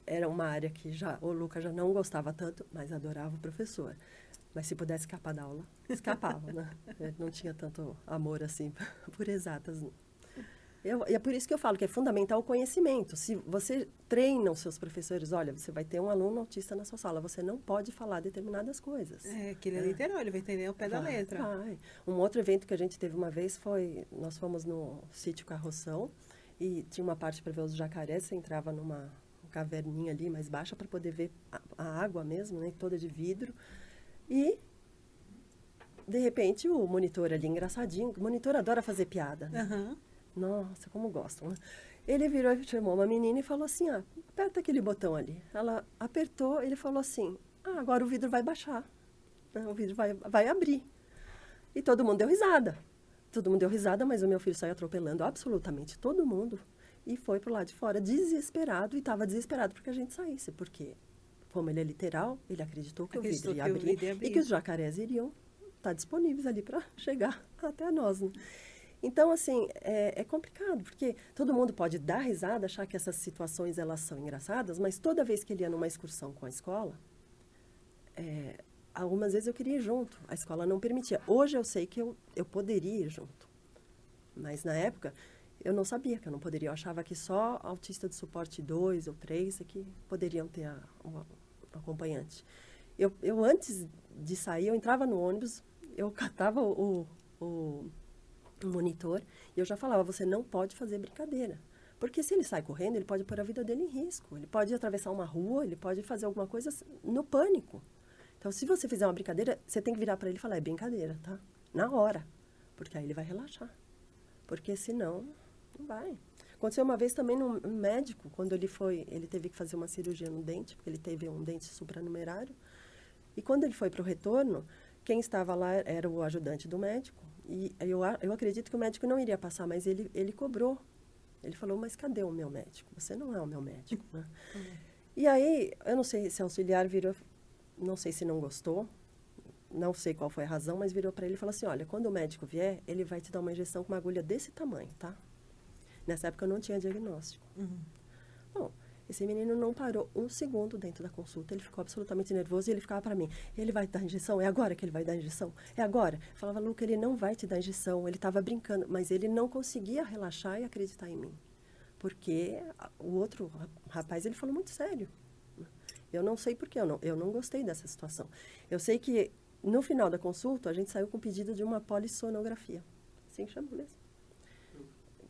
A: era uma área que o Lucas já não gostava tanto, mas adorava o professor. Mas se pudesse escapar da aula, escapava, né? Ele não tinha tanto amor, assim, por exatas. E é por isso que eu falo que é fundamental o conhecimento. Se você treina os seus professores, olha, você vai ter um aluno autista na sua sala, você não pode falar determinadas coisas.
B: Que ele é literal, ele vai entender o pé da letra.
A: Vai. Um outro evento que a gente teve uma vez nós fomos no sítio Carroção e tinha uma parte para ver os jacarés, você entrava numa caverninha ali mais baixa para poder ver a água mesmo, né, toda de vidro. E, de repente, o monitor ali, engraçadinho, o monitor adora fazer piada. Né?
B: Uhum.
A: Nossa, como gostam, né? Ele virou e chamou uma menina e falou assim, aperta aquele botão ali. Ela apertou, ele falou assim, agora o vidro vai baixar. O vidro vai abrir. E todo mundo deu risada. Mas o meu filho saiu atropelando absolutamente todo mundo e foi pro lado de fora desesperado, e estava desesperado porque a gente saísse, porque, como ele é literal, ele acreditou que o vidro ia abrir e que os jacarés iriam estar disponíveis ali para chegar até nós, né? Então, assim, é complicado, porque todo mundo pode dar risada, achar que essas situações elas são engraçadas, mas toda vez que ele ia numa excursão com a escola, algumas vezes eu queria ir junto, a escola não permitia. Hoje eu sei que eu poderia ir junto, mas na época eu não sabia que eu não poderia. Eu achava que só autista de suporte 2 ou 3 é que poderiam ter o acompanhante. Eu, antes de sair, eu entrava no ônibus, eu catava o monitor e eu já falava, você não pode fazer brincadeira. Porque se ele sai correndo, ele pode pôr a vida dele em risco. Ele pode atravessar uma rua, ele pode fazer alguma coisa no pânico. Então, se você fizer uma brincadeira, você tem que virar para ele e falar, é brincadeira, tá? Na hora. Porque aí ele vai relaxar. Porque senão, não vai. Aconteceu uma vez também no médico, quando ele teve que fazer uma cirurgia no dente, porque ele teve um dente supranumerário. E quando ele foi para o retorno, quem estava lá era o ajudante do médico. E eu acredito que o médico não iria passar, mas ele cobrou. Ele falou, mas cadê o meu médico? Você não é o meu médico, né? E aí, eu não sei se o auxiliar virou, não sei se não gostou, não sei qual foi a razão, mas virou para ele e falou assim, olha, quando o médico vier, ele vai te dar uma injeção com uma agulha desse tamanho, tá? Nessa época eu não tinha diagnóstico. Bom, esse menino não parou um segundo dentro da consulta, ele ficou absolutamente nervoso e ele ficava para mim, ele vai dar injeção? É agora que ele vai dar injeção? É agora? Eu falava, Luca, ele não vai te dar injeção, ele estava brincando, mas ele não conseguia relaxar e acreditar em mim. Porque o outro rapaz, ele falou muito sério. Eu não sei por que, eu não gostei dessa situação. Eu sei que no final da consulta, a gente saiu com o pedido de uma polissonografia, assim chama mesmo,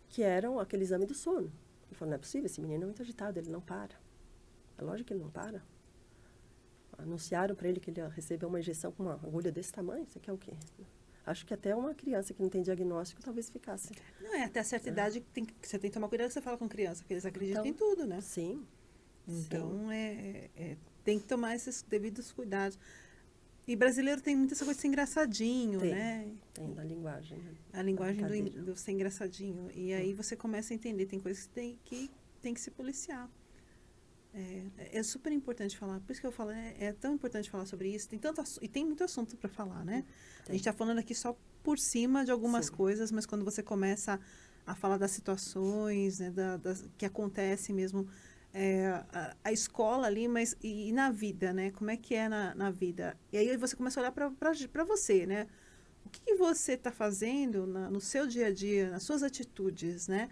A: que era aquele exame do sono. Ele falou, não é possível, esse menino é muito agitado, ele não para. É lógico que ele não para. Anunciaram para ele que ele ia receber uma injeção com uma agulha desse tamanho, você quer o quê? Acho que até uma criança que não tem diagnóstico talvez ficasse.
B: Não, até certa idade você tem que tomar cuidado que você fala com criança, porque eles acreditam
A: Então,
B: em tudo, né?
A: Sim.
B: Então, tem que tomar esses devidos cuidados. E brasileiro tem muito essa coisa de ser engraçadinho, né?
A: Tem da linguagem. Né?
B: A linguagem do ser engraçadinho. E aí você começa a entender, tem coisas que tem que se policiar. É super importante falar. Por isso que eu falo, é tão importante falar sobre isso. Tem muito assunto para falar, né? A gente está falando aqui só por cima de algumas coisas, mas quando você começa a falar das situações, né, que acontece mesmo, a escola ali, mas e na vida, né? Como é que é na vida? E aí você começa a olhar para você, né? O que você está fazendo no seu dia a dia, nas suas atitudes, né?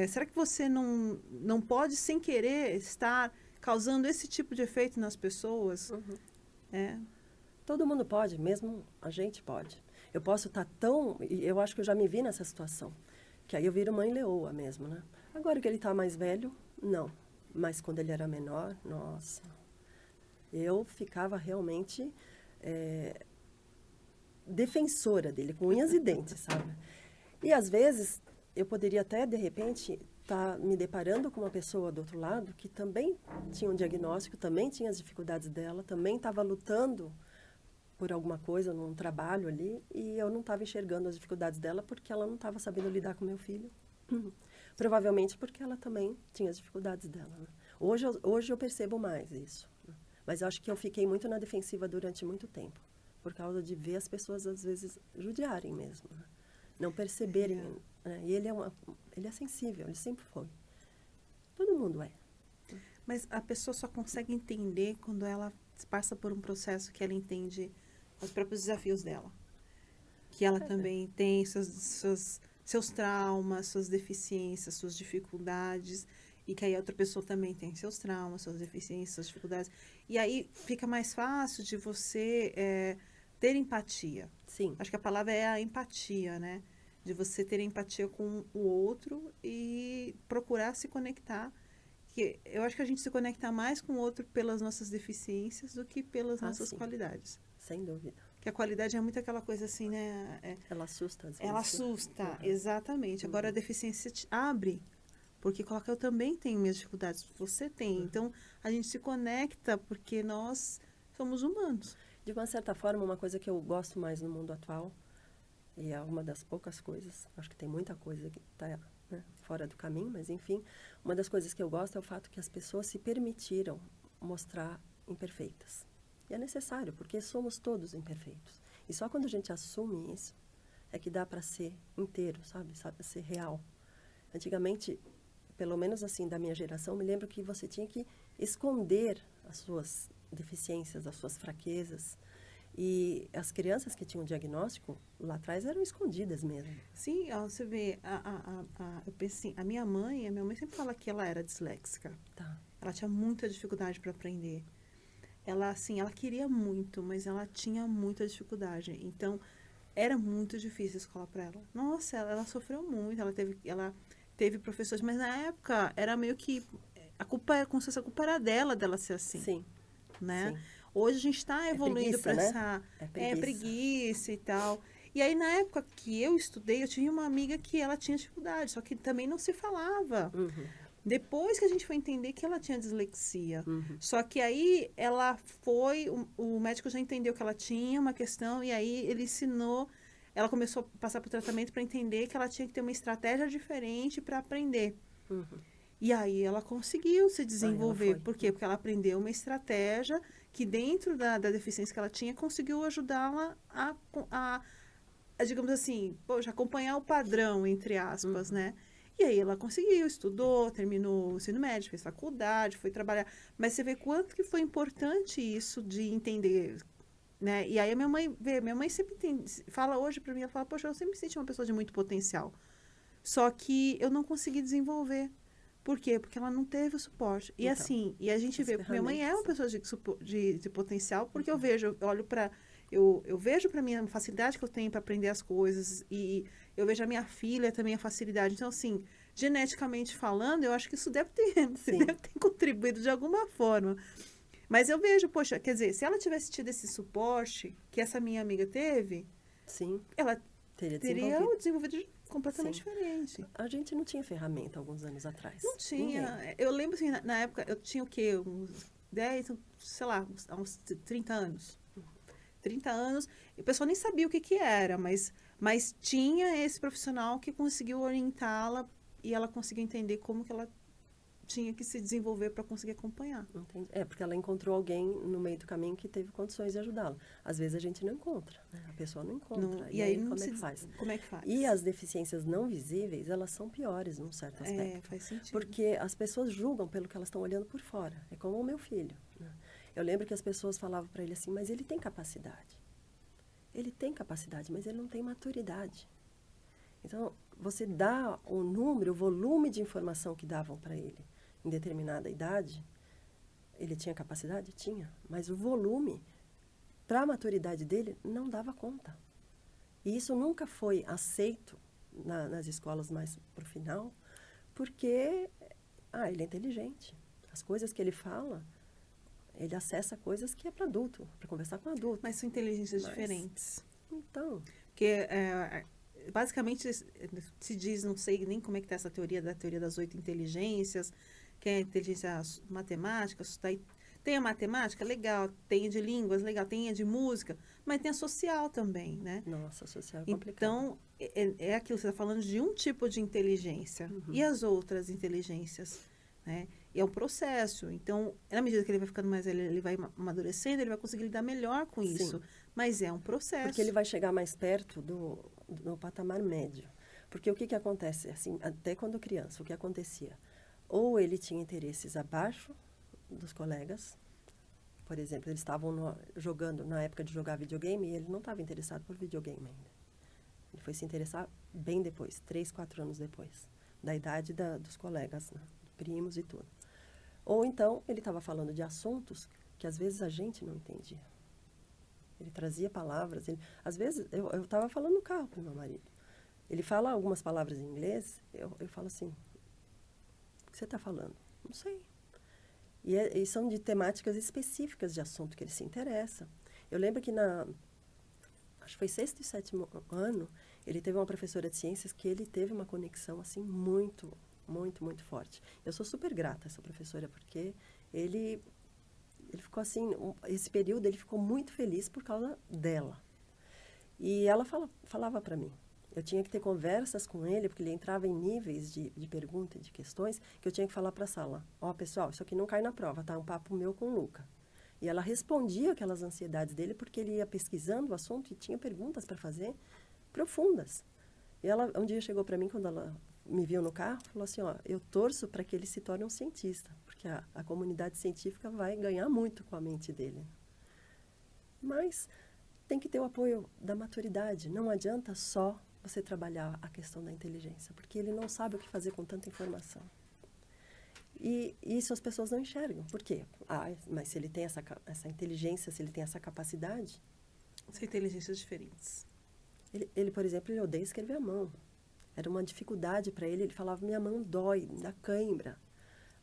B: Será que você não pode, sem querer, estar causando esse tipo de efeito nas pessoas?
A: Todo mundo pode, mesmo a gente pode. Eu posso estar eu acho que eu já me vi nessa situação, que aí eu viro mãe leoa mesmo, né? Agora que ele está mais velho, não. Mas quando ele era menor, nossa, eu ficava realmente defensora dele, com unhas e dentes, sabe? E às vezes eu poderia até, de repente, estar me deparando com uma pessoa do outro lado que também tinha um diagnóstico, também tinha as dificuldades dela, também estava lutando por alguma coisa, num trabalho ali, e eu não estava enxergando as dificuldades dela porque ela não estava sabendo lidar com meu filho. Provavelmente porque ela também tinha as dificuldades dela. Né? Hoje eu percebo mais isso. Né? Mas eu acho que eu fiquei muito na defensiva durante muito tempo, por causa de ver as pessoas, às vezes, judiarem mesmo. Né? Não perceberem. Né? E ele é sensível, ele sempre foi. Todo mundo é.
B: Mas a pessoa só consegue entender quando ela passa por um processo que ela entende os próprios desafios dela. Que ela também tem seus traumas, suas deficiências, suas dificuldades, e que aí a outra pessoa também tem seus traumas, suas deficiências, suas dificuldades. E aí fica mais fácil de você ter empatia.
A: Sim.
B: Acho que a palavra é a empatia, né? De você ter empatia com o outro e procurar se conectar. Que eu acho que a gente se conecta mais com o outro pelas nossas deficiências do que pelas nossas qualidades.
A: Sem dúvida.
B: Que a qualidade é muito aquela coisa assim, né?
A: Ela assusta às vezes.
B: Ela assusta, exatamente. Agora a deficiência te abre, porque coloca, eu também tenho minhas dificuldades, você tem. Então, a gente se conecta porque nós somos humanos.
A: De uma certa forma, uma coisa que eu gosto mais no mundo atual, e é uma das poucas coisas, acho que tem muita coisa que está fora do caminho, mas enfim, uma das coisas que eu gosto é o fato que as pessoas se permitiram mostrar imperfeitas. E é necessário, porque somos todos imperfeitos. E só quando a gente assume isso, é que dá para ser inteiro, sabe? Ser real. Antigamente, pelo menos assim, da minha geração, me lembro que você tinha que esconder as suas deficiências, as suas fraquezas, E as crianças que tinham diagnóstico, lá atrás, eram escondidas mesmo.
B: Sim, ó, você vê, eu penso assim, a minha mãe sempre fala que ela era disléxica.
A: Tá.
B: Ela tinha muita dificuldade para aprender. Ela, assim, ela queria muito, mas ela tinha muita dificuldade. Então, era muito difícil a escola para ela. Nossa, ela sofreu muito, ela teve professores, mas na época era meio que como se a culpa era dela ser assim.
A: Sim.
B: Né?
A: Sim.
B: Hoje a gente está evoluindo para
A: né?
B: essa preguiça e tal. E aí, na época que eu estudei, eu tinha uma amiga que ela tinha dificuldade, só que também não se falava.
A: Uhum.
B: Depois que a gente foi entender que ela tinha dislexia.
A: Uhum.
B: Só que aí ela o médico já entendeu que ela tinha uma questão, e aí ele ensinou, ela começou a passar por tratamento para entender que ela tinha que ter uma estratégia diferente para aprender.
A: Uhum.
B: E aí ela conseguiu se desenvolver. Por quê?
A: Uhum.
B: Porque ela aprendeu uma estratégia que dentro da deficiência que ela tinha, conseguiu ajudá-la a, digamos assim, acompanhar o padrão, entre aspas,
A: uhum.
B: né? E aí ela conseguiu, estudou, terminou o ensino médio, fez faculdade, foi trabalhar. Mas você vê quanto que foi importante isso de entender, né? E aí a minha mãe sempre fala hoje para mim, ela fala, poxa, eu sempre me senti uma pessoa de muito potencial. Só que eu não consegui desenvolver. Por quê? Porque ela não teve o suporte. E
A: Então,
B: assim, e a gente vê, minha mãe é uma pessoa de potencial, porque eu vejo, eu vejo para mim a facilidade que eu tenho para aprender as coisas, e eu vejo a minha filha também a facilidade. Então, assim, geneticamente falando, eu acho que isso deve ter contribuído de alguma forma. Mas eu vejo, poxa, quer dizer, se ela tivesse tido esse suporte que essa minha amiga teve,
A: sim,
B: ela teria desenvolvido completamente
A: Sim.
B: diferente.
A: A gente não tinha ferramenta alguns anos atrás.
B: Não tinha.
A: Ninguém.
B: Eu lembro assim, na época, eu tinha o quê? Uns 10, sei lá, uns 30 anos. 30 anos, e o pessoal nem sabia o que era, mas tinha esse profissional que conseguiu orientá-la e ela conseguiu entender como que ela tinha que se desenvolver para conseguir acompanhar.
A: Entendi. Porque ela encontrou alguém no meio do caminho que teve condições de ajudá-la. Às vezes a gente não encontra, né? A pessoa não encontra. E aí como é que faz?
B: Como é que faz?
A: E as deficiências não visíveis, elas são piores num certo aspecto.
B: Faz sentido.
A: Porque as pessoas julgam pelo que elas estão olhando por fora. É como o meu filho, né? Eu lembro que as pessoas falavam para ele assim, mas ele tem capacidade. Ele tem capacidade, mas ele não tem maturidade. Então, você dá o número, o volume de informação que davam para ele em determinada idade, ele tinha capacidade? Tinha. Mas o volume, para a maturidade dele, não dava conta. E isso nunca foi aceito nas escolas mais para o final, porque ele é inteligente. As coisas que ele fala, ele acessa coisas que é para adulto, para conversar com adulto.
B: Mas são inteligências diferentes.
A: Então.
B: Porque, basicamente, se diz, não sei nem como é que está essa teoria das 8 inteligências, que é a inteligência matemática, tem a matemática, legal, tem a de línguas, legal, tem a de música, mas tem a social também, né?
A: Nossa, a social é complicado.
B: Então, é aquilo, você está falando de um tipo de inteligência.
A: Uhum.
B: E as outras inteligências, né? E é um processo. Então, na medida que ele vai ficando mais velho, ele vai amadurecendo, ele vai conseguir lidar melhor com isso.
A: Sim.
B: Mas é um processo.
A: Porque ele vai chegar mais perto do patamar médio. Porque o que acontece? Assim, até quando criança, o que acontecia? Ou ele tinha interesses abaixo dos colegas. Por exemplo, eles estavam jogando, na época de jogar videogame, e ele não estava interessado por videogame ainda. Ele foi se interessar bem depois, 3, 4 anos depois, da idade dos colegas, né? Primos e tudo. Ou então, ele estava falando de assuntos que às vezes a gente não entendia. Ele trazia palavras. Às vezes, eu estava falando no carro para o meu marido. Ele fala algumas palavras em inglês, eu falo assim, o que você está falando? Não sei. E são de temáticas específicas de assunto que ele se interessa. Eu lembro que acho que foi 6º e 7º ano, ele teve uma professora de ciências que ele teve uma conexão assim muito, muito, muito forte. Eu sou super grata a essa professora, porque ele ficou assim, esse período ele ficou muito feliz por causa dela. E ela falava para mim, eu tinha que ter conversas com ele, porque ele entrava em níveis de pergunta e de questões, que eu tinha que falar para a sala, pessoal, isso aqui não cai na prova, tá? Um papo meu com o Luca. E ela respondia aquelas ansiedades dele, porque ele ia pesquisando o assunto e tinha perguntas para fazer profundas. E ela um dia chegou para mim, quando ela me viu no carro, falou assim, eu torço para que ele se torne um cientista, porque a comunidade científica vai ganhar muito com a mente dele. Mas tem que ter o apoio da maturidade. Não adianta só você trabalhar a questão da inteligência, porque ele não sabe o que fazer com tanta informação. E isso as pessoas não enxergam. Por quê? Mas se ele tem essa inteligência, se ele tem essa capacidade...
B: São inteligências diferentes.
A: Ele, por exemplo, ele odeia escrever à mão. Era uma dificuldade para ele. Ele falava, minha mão dói, dá cãibra.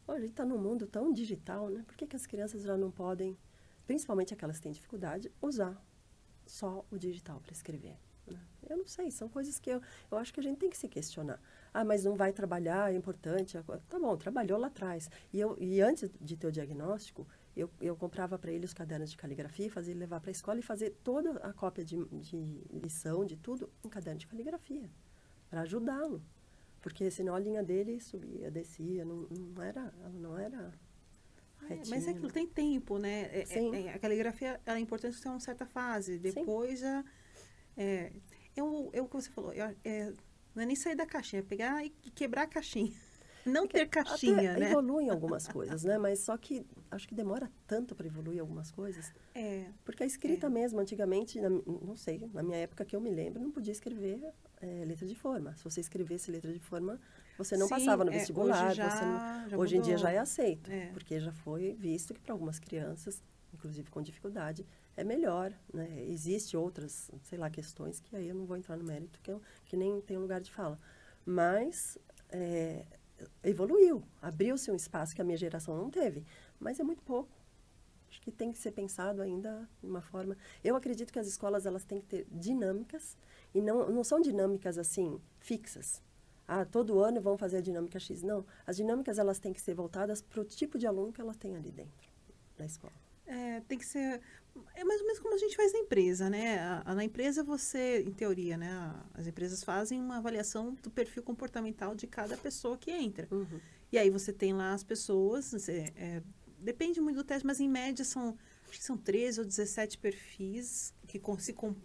A: Hoje a gente está num mundo tão digital, né? Por que as crianças já não podem, principalmente aquelas que têm dificuldade, usar só o digital para escrever? Né? Eu não sei, são coisas que eu acho que a gente tem que se questionar. Mas não vai trabalhar, é importante. Tá bom, trabalhou lá atrás. E antes de ter o diagnóstico, eu comprava para ele os cadernos de caligrafia, fazia ele levar para a escola e fazer toda a cópia de lição, de tudo, em caderno de caligrafia, para ajudá-lo. Porque senão a linha dele subia, descia, não era retinha.
B: Mas é que tem tempo, né?
A: Sim.
B: A caligrafia é importante em uma certa fase. Depois já... o que você falou, não é nem sair da caixinha, é pegar e quebrar a caixinha. Não ter caixinha,
A: até
B: né?
A: Evoluem algumas coisas, né? Mas só que acho que demora tanto para evoluir algumas coisas. Porque a escrita mesmo, antigamente, não sei, na minha época que eu me lembro, não podia escrever letra de forma. Se você escrevesse letra de forma, você não passava no vestibular. Hoje em dia já é aceito, porque já foi visto que para algumas crianças, inclusive com dificuldade, é melhor, né? Existem outras, sei lá, questões que aí eu não vou entrar no mérito, que nem tem lugar de fala. Mas evoluiu, abriu-se um espaço que a minha geração não teve, mas é muito pouco. Acho que tem que ser pensado ainda de uma forma... Eu acredito que as escolas elas têm que ter dinâmicas, e não são dinâmicas assim, fixas. Todo ano vão fazer a dinâmica X. Não, as dinâmicas elas têm que ser voltadas para o tipo de aluno que ela tem ali dentro da escola.
B: Tem que ser... É mais ou menos como a gente faz na empresa, né? Na empresa você, em teoria, né? As empresas fazem uma avaliação do perfil comportamental de cada pessoa que entra.
A: Uhum.
B: E aí você tem lá as pessoas, depende muito do teste, mas em média acho que são 13 ou 17 perfis,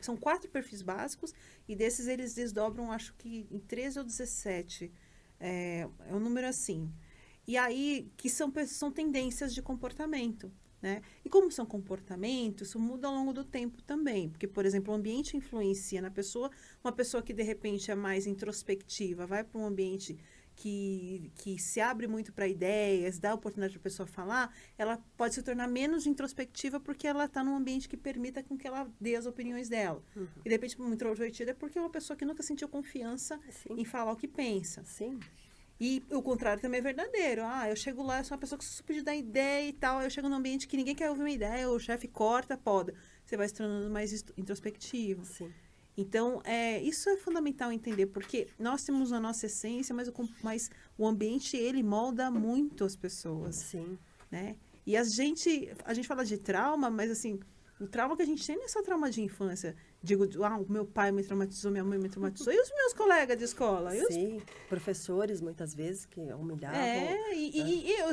B: são 4 perfis básicos, e desses eles desdobram, acho que em 13 ou 17. É um número assim. E aí, que são tendências de comportamento. Né? E como são comportamentos, isso muda ao longo do tempo também. Porque, por exemplo, o ambiente influencia na pessoa. Uma pessoa que, de repente, é mais introspectiva, vai para um ambiente que se abre muito para ideias, dá a oportunidade para a pessoa falar, ela pode se tornar menos introspectiva porque ela está num ambiente que permita com que ela dê as opiniões dela. Uhum. E, de repente, uma introvertida é porque é uma pessoa que nunca sentiu confiança em falar o que pensa.
A: Sim.
B: E o contrário também é verdadeiro. Eu chego lá, eu sou uma pessoa que sou super de dar ideia e tal. Eu chego num ambiente que ninguém quer ouvir uma ideia, o chefe corta, poda. Você vai se tornando mais introspectivo.
A: Sim.
B: Então, isso é fundamental entender, porque nós temos a nossa essência, mas o ambiente, ele molda muito as pessoas.
A: Sim.
B: Né? E a gente fala de trauma, mas assim, o trauma que a gente tem não é só trauma de infância. Digo, o meu pai me traumatizou, minha mãe me traumatizou. E os meus colegas de escola?
A: Sim, professores, muitas vezes, que humilhavam.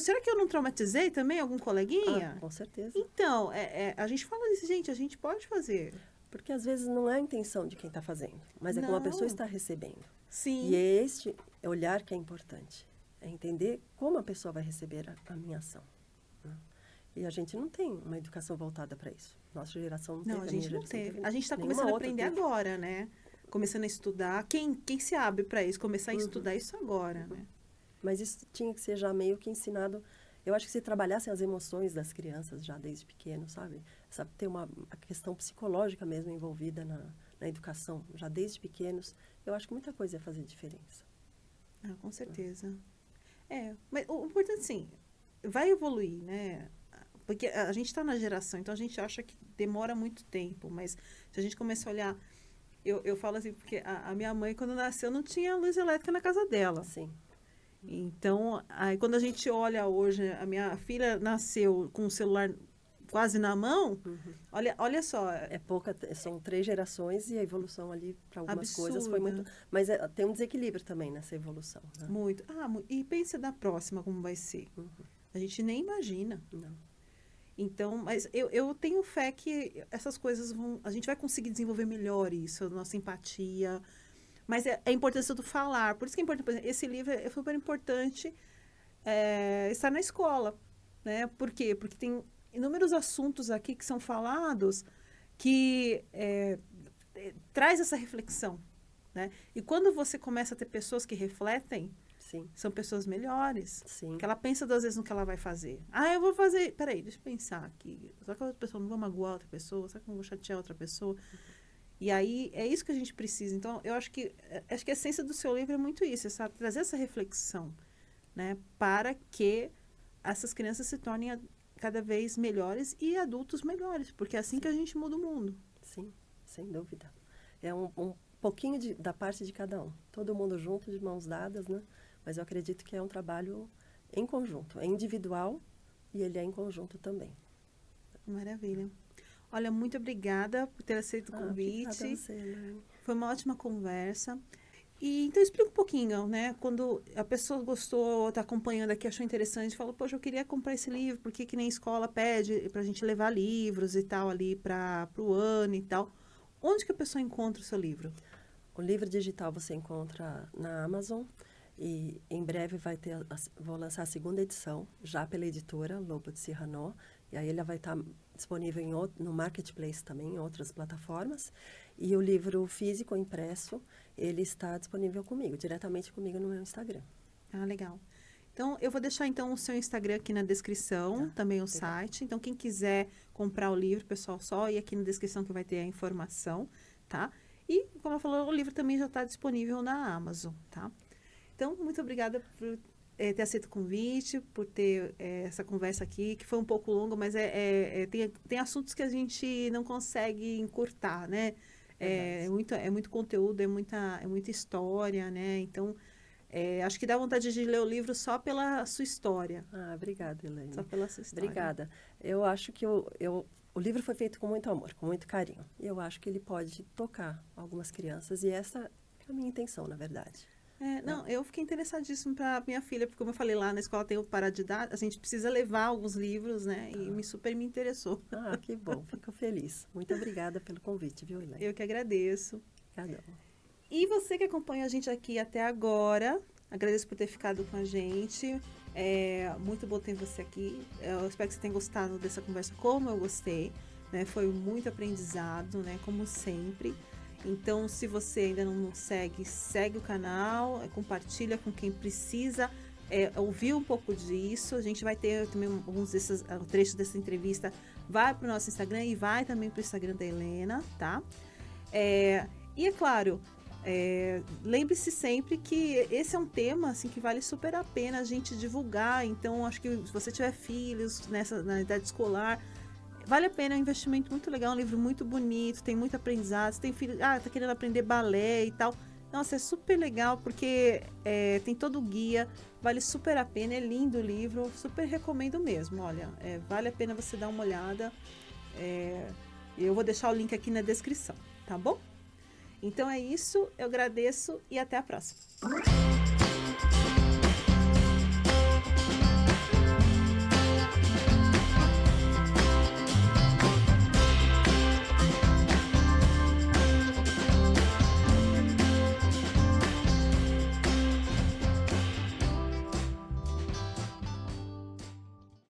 B: Será que eu não traumatizei também algum coleguinha?
A: Com certeza.
B: Então, a gente fala disso, gente, a gente pode fazer.
A: Porque, às vezes, não é a intenção de quem está fazendo, mas é como a pessoa está recebendo.
B: Sim.
A: E é este olhar que é importante. É entender como a pessoa vai receber a minha ação. Né? E a gente não tem uma educação voltada para isso. Nossa geração não teve.
B: Não, a gente não teve. A gente está começando a aprender agora, né? Começando a estudar. Quem se abre para isso? Começar a estudar isso agora, né?
A: Mas isso tinha que ser já meio que ensinado. Eu acho que se trabalhassem as emoções das crianças já desde pequeno, sabe? Ter a questão psicológica mesmo envolvida na educação, já desde pequenos, eu acho que muita coisa ia fazer diferença.
B: Com certeza. Mas o importante, sim, vai evoluir, né? Porque a gente está na geração, então a gente acha que demora muito tempo, mas se a gente começar a olhar... Eu falo assim, porque a minha mãe, quando nasceu, não tinha luz elétrica na casa dela.
A: Sim.
B: Então, aí quando a gente olha hoje, a minha filha nasceu com o celular quase na mão, olha só.
A: São 3 gerações e a evolução ali para algumas coisas foi muito... Mas tem um desequilíbrio também nessa evolução. Né?
B: Muito. E pensa da próxima como vai ser. A gente nem imagina.
A: Não.
B: Então, mas eu tenho fé que essas coisas a gente vai conseguir desenvolver melhor isso, a nossa empatia. Mas é a importância do falar. Por isso que é importante, por exemplo, esse livro é super importante estar na escola. Né? Por quê? Porque tem inúmeros assuntos aqui que são falados que traz essa reflexão, né? E quando você começa a ter pessoas que refletem,
A: Sim.
B: são pessoas melhores.
A: Sim.
B: Que ela pensa 2 vezes no que ela vai fazer. Eu vou fazer... Peraí, deixa eu pensar aqui. Será que a outra pessoa não vai magoar outra pessoa? Será que eu não vou chatear outra pessoa? E aí, é isso que a gente precisa. Então, eu acho que a essência do seu livro é muito isso. É trazer essa reflexão, né? Para que essas crianças se tornem cada vez melhores e adultos melhores. Porque é assim que a gente muda o mundo.
A: Sim, sem dúvida. É um pouquinho da parte de cada um. Todo mundo junto, de mãos dadas, né? Mas eu acredito que é um trabalho em conjunto. É individual e ele é em conjunto também.
B: Maravilha. Olha, muito obrigada por ter aceito o convite.
A: Obrigada a você, né?
B: Foi uma ótima conversa. E, então, explica um pouquinho, né? Quando a pessoa gostou, está acompanhando aqui, achou interessante, falou, poxa, eu queria comprar esse livro, porque que nem escola pede para a gente levar livros e tal ali para o ano e tal. Onde que a pessoa encontra o seu livro?
A: O livro digital você encontra na Amazon e em breve vou lançar a 2ª edição, já pela editora Lobo de Serrano, e aí ele vai estar disponível no Marketplace também, em outras plataformas. E o livro físico, impresso, ele está disponível comigo, diretamente comigo no meu Instagram.
B: Legal. Então, eu vou deixar então o seu Instagram aqui na descrição, também o site. Então, quem quiser comprar o livro, pessoal, só ir aqui na descrição que vai ter a informação, tá? E, como eu falei, o livro também já está disponível na Amazon, tá? Então, muito obrigada por ter aceito o convite, por ter essa conversa aqui, que foi um pouco longa, mas tem assuntos que a gente não consegue encurtar, né? É muito conteúdo, é muita história, né? Então, acho que dá vontade de ler o livro só pela sua história.
A: Obrigada, Elaine.
B: Só pela sua história.
A: Obrigada. Eu acho que o livro foi feito com muito amor, com muito carinho. E eu acho que ele pode tocar algumas crianças, e essa é a minha intenção, na verdade.
B: Eu fiquei interessadíssimo para minha filha, porque como eu falei lá na escola tem o Paradidático, a gente precisa levar alguns livros, né? E super me interessou.
A: Que bom, fico feliz. Muito obrigada pelo convite, viu, Elaine?
B: Eu que agradeço.
A: Obrigada.
B: E você que acompanha a gente aqui até agora, agradeço por ter ficado com a gente. Muito bom ter você aqui. Eu espero que você tenha gostado dessa conversa como eu gostei, né? Foi muito aprendizado, né? Como sempre. Então, se você ainda não segue o canal, compartilha com quem precisa ouvir um pouco disso. A gente vai ter também alguns desses trechos dessa entrevista, vai para o nosso Instagram e vai também para o Instagram da Helena, tá? E é claro, lembre-se sempre que esse é um tema assim, que vale super a pena a gente divulgar. Então, acho que se você tiver filhos na idade escolar, vale a pena, é um investimento muito legal, um livro muito bonito, tem muito aprendizado. Você tem filho, tá querendo aprender balé e tal. Nossa, é super legal, porque tem todo o guia, vale super a pena, é lindo o livro, super recomendo mesmo, olha, vale a pena você dar uma olhada. Eu vou deixar o link aqui na descrição, tá bom? Então é isso, eu agradeço e até a próxima.